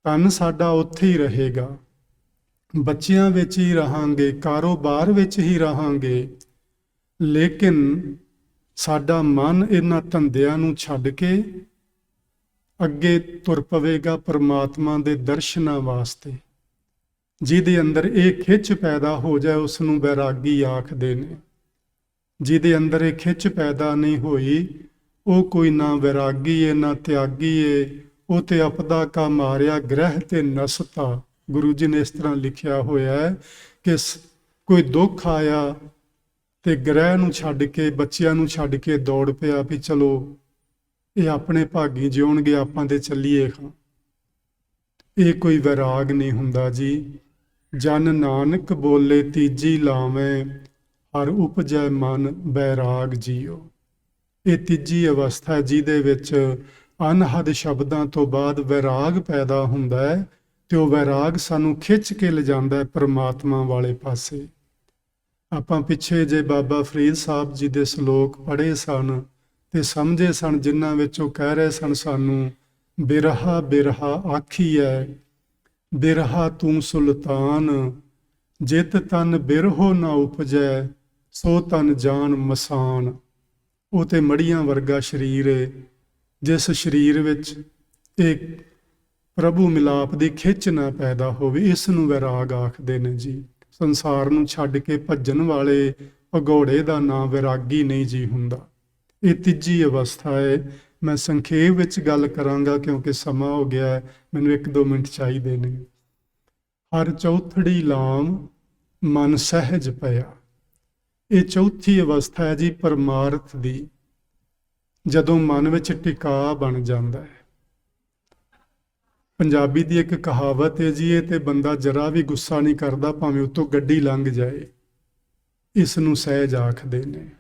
ਤਨ ਸਾਡਾ ਉੱਥੇ ਹੀ ਰਹੇਗਾ, ਬੱਚਿਆਂ ਵਿੱਚ ਹੀ ਰਹਾਂਗੇ, ਕਾਰੋਬਾਰ ਵਿੱਚ ਹੀ ਰਹਾਂਗੇ, ਲੇਕਿਨ ਸਾਡਾ ਮਨ ਇਹਨਾਂ ਧੰਦਿਆਂ ਨੂੰ ਛੱਡ ਕੇ ਅੱਗੇ ਤੁਰ ਪਵੇਗਾ ਪਰਮਾਤਮਾ ਦੇ ਦਰਸ਼ਨਾਂ ਵਾਸਤੇ। ਜਿਹਦੇ ਅੰਦਰ ਇਹ ਖਿੱਚ ਪੈਦਾ ਹੋ ਜਾਏ ਉਸ ਨੂੰ ਵੈਰਾਗੀ ਆਖਦੇ ਨੇ। ਜਿਹਦੇ ਅੰਦਰ ਇਹ ਖਿੱਚ ਪੈਦਾ ਨਹੀਂ ਹੋਈ ਉਹ ਕੋਈ ਨਾ ਵੈਰਾਗੀ ਏ ਨਾ ਤਿਆਗੀ ਏ, ਉਹ ਤੇ ਅਪਦਾ ਕਾ ਮਾਰਿਆ ਗ੍ਰਹਿ ਤੇ ਨਸਤਾ। ਗੁਰੂ ਜੀ ਨੇ ਇਸ ਤਰ੍ਹਾਂ ਲਿਖਿਆ ਹੋਇਆ ਹੈ ਕਿ ਕੋਈ ਦੁੱਖ ਆਇਆ ਤੇ ਗ੍ਰਹਿ ਨੂੰ ਛੱਡ ਕੇ, ਬੱਚਿਆਂ ਨੂੰ ਛੱਡ ਕੇ ਦੌੜ ਪਿਆ ਵੀ ਚਲੋ ਇਹ ਆਪਣੇ ਭਾਗੀ ਜਿਉਣਗੇ, ਆਪਾਂ ਤੇ ਚੱਲੀਏ ਖਾਂ। ਇਹ ਕੋਈ ਵੈਰਾਗ ਨਹੀਂ ਹੁੰਦਾ ਜੀ। ਜਨ ਨਾਨਕ ਬੋਲੇ ਤੀਜੀ ਲਾਵੇਂ, ਹਰ ਉਪਜੈ ਮਨ ਬੈਰਾਗ ਜੀਓ। ਇਹ ਤੀਜੀ ਅਵਸਥਾ ਹੈ ਜਿਹਦੇ ਵਿੱਚ ਅਨਹਦ ਸ਼ਬਦਾਂ ਤੋਂ ਬਾਅਦ ਵੈਰਾਗ ਪੈਦਾ ਹੁੰਦਾ ਹੈ ਤੇ ਉਹ ਵੈਰਾਗ ਸਾਨੂੰ ਖਿੱਚ ਕੇ ਲਿਜਾਂਦਾ ਹੈ ਪਰਮਾਤਮਾ ਵਾਲੇ ਪਾਸੇ। ਆਪਾਂ ਪਿੱਛੇ ਜੇ ਬਾਬਾ ਫਰੀਦ ਸਾਹਿਬ ਜੀ ਦੇ ਸ਼ਲੋਕ ਪੜ੍ਹੇ ਸਨ ਤੇ ਸਮਝੇ ਸਨ, ਜਿਨ੍ਹਾਂ ਵਿੱਚ ਉਹ ਕਹਿ ਰਹੇ ਸਨ ਸਾਨੂੰ, ਬਿਰਹਾ ਬਿਰਹਾ ਆਖੀਐ ਬਿਰਹਾ ਤੂੰ ਸੁਲਤਾਨ, ਜਿਤ ਤਨ ਬਿਰਹੋ ਨਾ ਉਪਜੈ ਸੋ ਤਨ ਜਾਨ ਮਸਾਨ। ਉਹ ਤੇ ਮੜੀਆਂ ਵਰਗਾ ਸਰੀਰ ਹੈ, ਜਿਸ ਸਰੀਰ ਵਿੱਚ ਇਹ ਪ੍ਰਭੂ ਮਿਲਾਪ ਦੀ ਖਿੱਚ ਨਾ ਪੈਦਾ ਹੋਵੇ, ਇਸ ਨੂੰ ਵੈਰਾਗ ਆਖਦੇ ਨੇ ਜੀ। ਸੰਸਾਰ ਨੂੰ ਛੱਡ ਕੇ ਭੱਜਣ ਵਾਲੇ ਭਗੌੜੇ ਦਾ ਨਾਂ ਵੈਰਾਗੀ ਨਹੀਂ ਜੀ ਹੁੰਦਾ। ਇਹ ਤੀਜੀ ਅਵਸਥਾ ਹੈ। ਮੈਂ ਸੰਖੇਪ ਵਿੱਚ ਗੱਲ ਕਰਾਂਗਾ ਕਿਉਂਕਿ ਸਮਾਂ ਹੋ ਗਿਆ ਹੈ, ਮੈਨੂੰ 1-2 ਮਿੰਟ ਚਾਹੀਦੇ ਨੇ। ਹਰ ਚੌਥੜੀ ਲਾਮ ਮਨ ਸਹਿਜ ਪਿਆ। ਇਹ ਚੌਥੀ ਅਵਸਥਾ ਹੈ ਜੀ ਪਰਮਾਰਥ ਦੀ, ਜਦੋਂ ਮਨ ਵਿੱਚ ਟਿਕਾ ਬਣ ਜਾਂਦਾ ਹੈ। ਪੰਜਾਬੀ ਦੀ ਇੱਕ ਕਹਾਵਤ ਹੈ ਜੀ, ਇਹ ਤੇ ਬੰਦਾ ਜਰਾ ਵੀ ਗੁੱਸਾ ਨਹੀਂ ਕਰਦਾ ਭਾਵੇਂ ਉਤੋਂ ਗੱਡੀ ਲੰਘ ਜਾਏ, ਇਸ ਨੂੰ ਸਹਿਜ ਆਖਦੇ ਨੇ।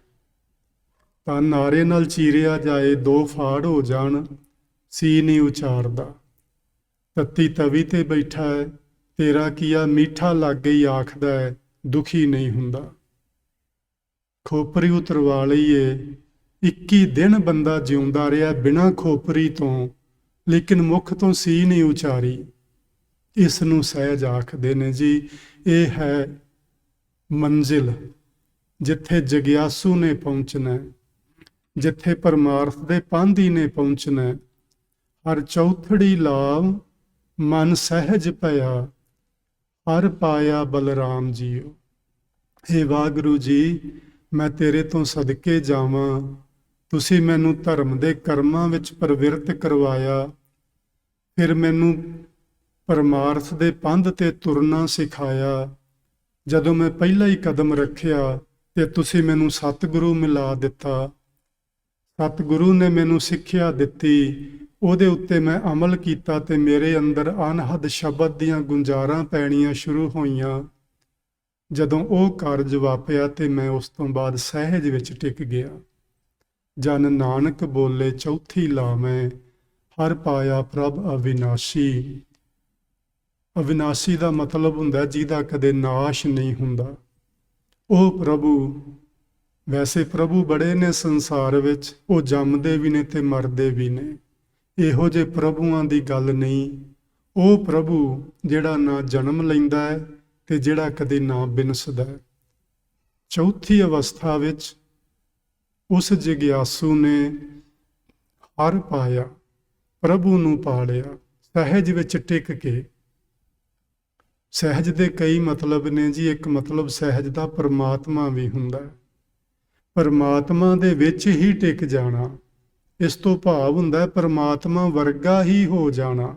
ਤਾਂ ਨਾਰੇ ਨਾਲ ਚੀਰਿਆ ਜਾਏ 2 ਫਾੜ ਹੋ ਜਾਣ, ਸੀ ਨਹੀਂ ਉਚਾਰਦਾ। ਤੱਤੀ ਤਵੀ ਤੇ ਬੈਠਾ ਹੈ, ਤੇਰਾ ਕੀਆ ਮਿੱਠਾ ਲੱਗ ਗਈ ਆਖਦਾ ਹੈ, ਦੁਖੀ ਨਹੀਂ ਹੁੰਦਾ। ਖੋਪਰੀ ਉਤਰਵਾ ਲਈਏ, 21 ਦਿਨ ਬੰਦਾ ਜਿਉਂਦਾ ਰਿਹਾ ਬਿਨਾਂ ਖੋਪਰੀ ਤੋਂ, ਲੇਕਿਨ ਮੁਖ ਤੋਂ ਸੀ ਨਹੀਂ ਉਚਾਰੀ। ਇਸ ਨੂੰ ਸਹਿਜ ਆਖਦੇ ਨੇ ਜੀ। ਇਹ ਹੈ ਮੰਜ਼ਿਲ ਜਿੱਥੇ ਜਗਿਆਸੂ ਨੇ ਪਹੁੰਚਣਾ, ਜਿੱਥੇ ਪਰਮਾਰਥ ਦੇ ਪਾਂਧੀ ਨੇ ਪਹੁੰਚਣਾ। ਹਰ ਚੌਥੜੀ ਲਾਮ ਮਨ ਸਹਿਜ ਪਿਆ, ਹਰ ਪਾਇਆ ਬਲਰਾਮ ਜੀਓ। ਹੇ ਵਾਹਿਗੁਰੂ ਜੀ, ਮੈਂ ਤੇਰੇ ਤੋਂ ਸਦਕੇ ਜਾਵਾਂ, ਤੁਸੀਂ ਮੈਨੂੰ ਧਰਮ ਦੇ ਕਰਮਾਂ ਵਿੱਚ ਪ੍ਰਵਿਰਤ ਕਰਵਾਇਆ, ਫਿਰ ਮੈਨੂੰ ਪਰਮਾਰਥ ਦੇ ਪੰਧ ਤੇ ਤੁਰਨਾ ਸਿਖਾਇਆ। ਜਦੋਂ ਮੈਂ ਪਹਿਲਾ ਹੀ ਕਦਮ ਰੱਖਿਆ ਤੇ ਤੁਸੀਂ ਮੈਨੂੰ ਸਤਿਗੁਰੂ ਮਿਲਾ ਦਿੱਤਾ। ਸਤਿਗੁਰੂ ਨੇ ਮੈਨੂੰ ਸਿੱਖਿਆ ਦਿੱਤੀ ਉਹਦੇ ਉੱਤੇ ਮੈਂ ਅਮਲ ਕੀਤਾ ਤੇ ਮੇਰੇ ਅੰਦਰ ਅਨਹਦ ਸ਼ਬਦ ਦੀਆਂ ਗੁੰਜਾਰਾਂ ਪੈਣੀਆਂ ਸ਼ੁਰੂ ਹੋਈਆਂ। ਜਦੋਂ ਉਹ ਕਾਰਜ ਵਾਪਿਆ ਤੇ ਮੈਂ ਉਸ ਤੋਂ ਬਾਅਦ ਸਹਿਜ ਵਿੱਚ ਟਿਕ ਗਿਆ। ਜਨ ਨਾਨਕ ਬੋਲੇ ਚੌਥੀ ਲਾਵੇਂ, ਹਰ ਪਾਇਆ ਪ੍ਰਭ ਅਵਿਨਾਸ਼ੀ। ਅਵਿਨਾਸ਼ੀ ਦਾ ਮਤਲਬ ਹੁੰਦਾ ਜਿਹਦਾ ਕਦੇ ਨਾਸ਼ ਨਹੀਂ ਹੁੰਦਾ। ਉਹ ਪ੍ਰਭੂ, ਵੈਸੇ ਪ੍ਰਭੂ ਬੜੇ ਨੇ ਸੰਸਾਰ ਵਿੱਚ, ਉਹ ਜੰਮਦੇ ਵੀ ਨੇ ਤੇ ਮਰਦੇ ਵੀ ਨੇ। ਇਹੋ ਜਿਹੇ ਪ੍ਰਭੂਆਂ ਦੀ ਗੱਲ ਨਹੀਂ। ਉਹ ਪ੍ਰਭੂ ਜਿਹੜਾ ਨਾ ਜਨਮ ਲੈਂਦਾ ਹੈ ਤੇ ਜਿਹੜਾ ਕਦੇ ਨਾ ਬਿਨਸਦਾ ਹੈ। ਚੌਥੀ ਅਵਸਥਾ ਵਿੱਚ ਉਸ ਜਿਗਿਆਸੂ ਨੇ ਹਰ ਪਾਇਆ, ਪ੍ਰਭੂ ਨੂੰ ਪਾ ਲਿਆ ਸਹਿਜ ਵਿੱਚ ਟਿਕ ਕੇ। ਸਹਿਜ ਦੇ ਕਈ ਮਤਲਬ ਨੇ ਜੀ। ਇੱਕ ਮਤਲਬ ਸਹਿਜ ਦਾ ਪਰਮਾਤਮਾ ਵੀ ਹੁੰਦਾ ਹੈ। ਪਰਮਾਤਮਾ ਦੇ ਵਿੱਚ ਹੀ ਟਿਕ ਜਾਣਾ। ਇਸ ਤੋਂ ਭਾਵ ਹੁੰਦਾ ਹੈ ਪਰਮਾਤਮਾ ਵਰਗਾ ਹੀ ਹੋ ਜਾਣਾ,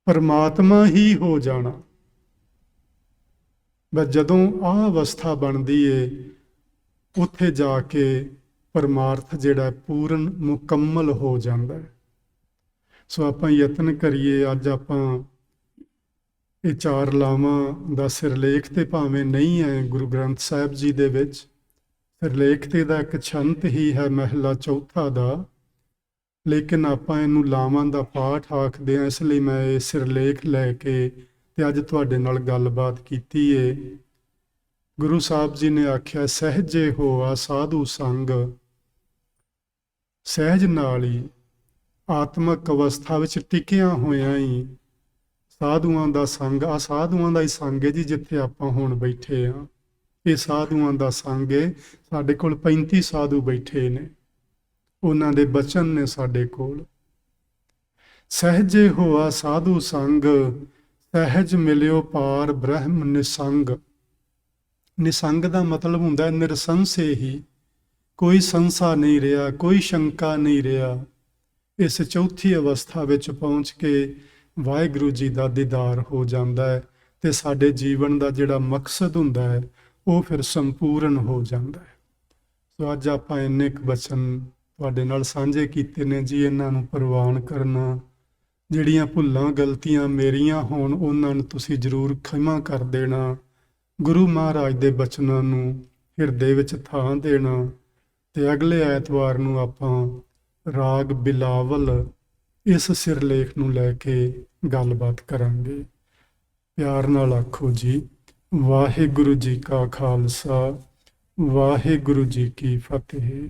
ਪਰਮਾਤਮਾ ਹੀ ਹੋ ਜਾਣਾ। ਬਸ ਜਦੋਂ ਆਹ ਅਵਸਥਾ ਬਣਦੀ ਏ, ਉੱਥੇ ਜਾ ਕੇ ਪਰਮਾਰਥ ਜਿਹੜਾ ਪੂਰਨ ਮੁਕੰਮਲ ਹੋ ਜਾਂਦਾ ਹੈ। ਸੋ ਆਪਾਂ ਯਤਨ ਕਰੀਏ। ਅੱਜ ਆਪਾਂ ਇਹ 4 ਲਾਵਾਂ ਦਾ ਸਿਰਲੇਖ ਤੇ ਭਾਵੇਂ ਨਹੀਂ ਹੈ ਗੁਰੂ ਗ੍ਰੰਥ ਸਾਹਿਬ ਜੀ ਦੇ ਵਿੱਚ, ਸਿਰਲੇਖ ਤੇ ਦਾ ਇੱਕ ਛੰਤ ਹੀ ਹੈ ਮਹਿਲਾ ਚੌਥਾ ਦਾ, ਲੇਕਿਨ ਆਪਾਂ ਇਹਨੂੰ ਲਾਵਾਂ ਦਾ ਪਾਠ ਆਖਦੇ ਹਾਂ। ਇਸ ਲਈ ਮੈਂ ਇਹ ਸਿਰਲੇਖ ਲੈ ਕੇ ਤੇ ਅੱਜ ਤੁਹਾਡੇ ਨਾਲ ਗੱਲਬਾਤ ਕੀਤੀ ਏ। ਗੁਰੂ ਸਾਹਿਬ ਜੀ ਨੇ ਆਖਿਆ, ਸਹਿਜੇ ਹੋਆ ਸਾਧੂ ਸੰਗ। ਸਹਿਜ ਨਾਲ ਹੀ ਆਤਮਕ ਅਵਸਥਾ ਵਿੱਚ ਟਿਕਿਆ ਹੋਇਆਂ ਹੀ ਸਾਧੂਆਂ ਦਾ ਸੰਗ, ਆ ਸਾਧੂਆਂ ਦਾ ਹੀ ਸੰਗ ਹੈ ਜੀ ਜਿੱਥੇ ਆਪਾਂ ਹੁਣ ਬੈਠੇ ਆ। ਇਹ ਸਾਧੂਆਂ ਦਾ ਸੰਗ ਹੈ। ਸਾਡੇ ਕੋਲ 35 ਸਾਧੂ ਬੈਠੇ ਨੇ, ਉਹਨਾਂ ਦੇ ਬਚਨ ਨੇ ਸਾਡੇ ਕੋਲ। ਸਹਿਜੇ ਹੋਆ ਸਾਧੂ ਸੰਗ, ਸਹਿਜ ਮਿਲਿਓ ਪਾਰ ਬ੍ਰਹਮ ਨਿਸੰਗ। ਨਿਸੰਗ ਦਾ ਮਤਲਬ ਹੁੰਦਾ ਹੈ ਨਿਰਸੰਸੇ ਹੀ, ਕੋਈ ਸੰਸਾ ਨਹੀਂ ਰਿਹਾ, ਕੋਈ ਸ਼ੰਕਾ ਨਹੀਂ ਰਿਹਾ। ਇਸ ਚੌਥੀ ਅਵਸਥਾ ਵਿੱਚ ਪਹੁੰਚ ਕੇ ਵਾਹਿਗੁਰੂ ਜੀ ਦਾ ਦੀਦਾਰ ਹੋ ਜਾਂਦਾ ਹੈ ਤੇ ਸਾਡੇ ਜੀਵਨ ਦਾ ਜਿਹੜਾ ਮਕਸਦ ਹੁੰਦਾ ਹੈ ਉਹ ਫਿਰ ਸੰਪੂਰਨ ਹੋ ਜਾਂਦਾ ਹੈ। ਸੋ ਅੱਜ ਆਪਾਂ ਇੰਨੇ ਕੁ ਬਚਨ ਤੁਹਾਡੇ ਨਾਲ ਸਾਂਝੇ ਕੀਤੇ ਨੇ ਜੀ। ਇਹਨਾਂ ਨੂੰ ਪ੍ਰਵਾਨ ਕਰਨਾ। ਜਿਹੜੀਆਂ ਭੁੱਲਾਂ ਗਲਤੀਆਂ ਮੇਰੀਆਂ ਹੋਣ ਉਹਨਾਂ ਨੂੰ ਤੁਸੀਂ ਜ਼ਰੂਰ ਖਿਮਾ ਕਰ ਦੇਣਾ। ਗੁਰੂ ਮਹਾਰਾਜ ਦੇ ਬਚਨਾਂ ਨੂੰ ਹਿਰਦੇ ਵਿੱਚ ਥਾਂ ਦੇਣਾ। ਤੇ ਅਗਲੇ ਐਤਵਾਰ ਨੂੰ ਆਪਾਂ ਰਾਗ ਬਿਲਾਵਲ ਇਸ ਸਿਰਲੇਖ ਨੂੰ ਲੈ ਕੇ ਗੱਲਬਾਤ ਕਰਾਂਗੇ। ਪਿਆਰ ਨਾਲ ਆਖੋ ਜੀ, ਵਾਹਿਗੁਰੂ ਜੀ ਕਾ ਖਾਲਸਾ, ਵਾਹਿਗੁਰੂ ਜੀ ਕੀ ਫਤਿਹ।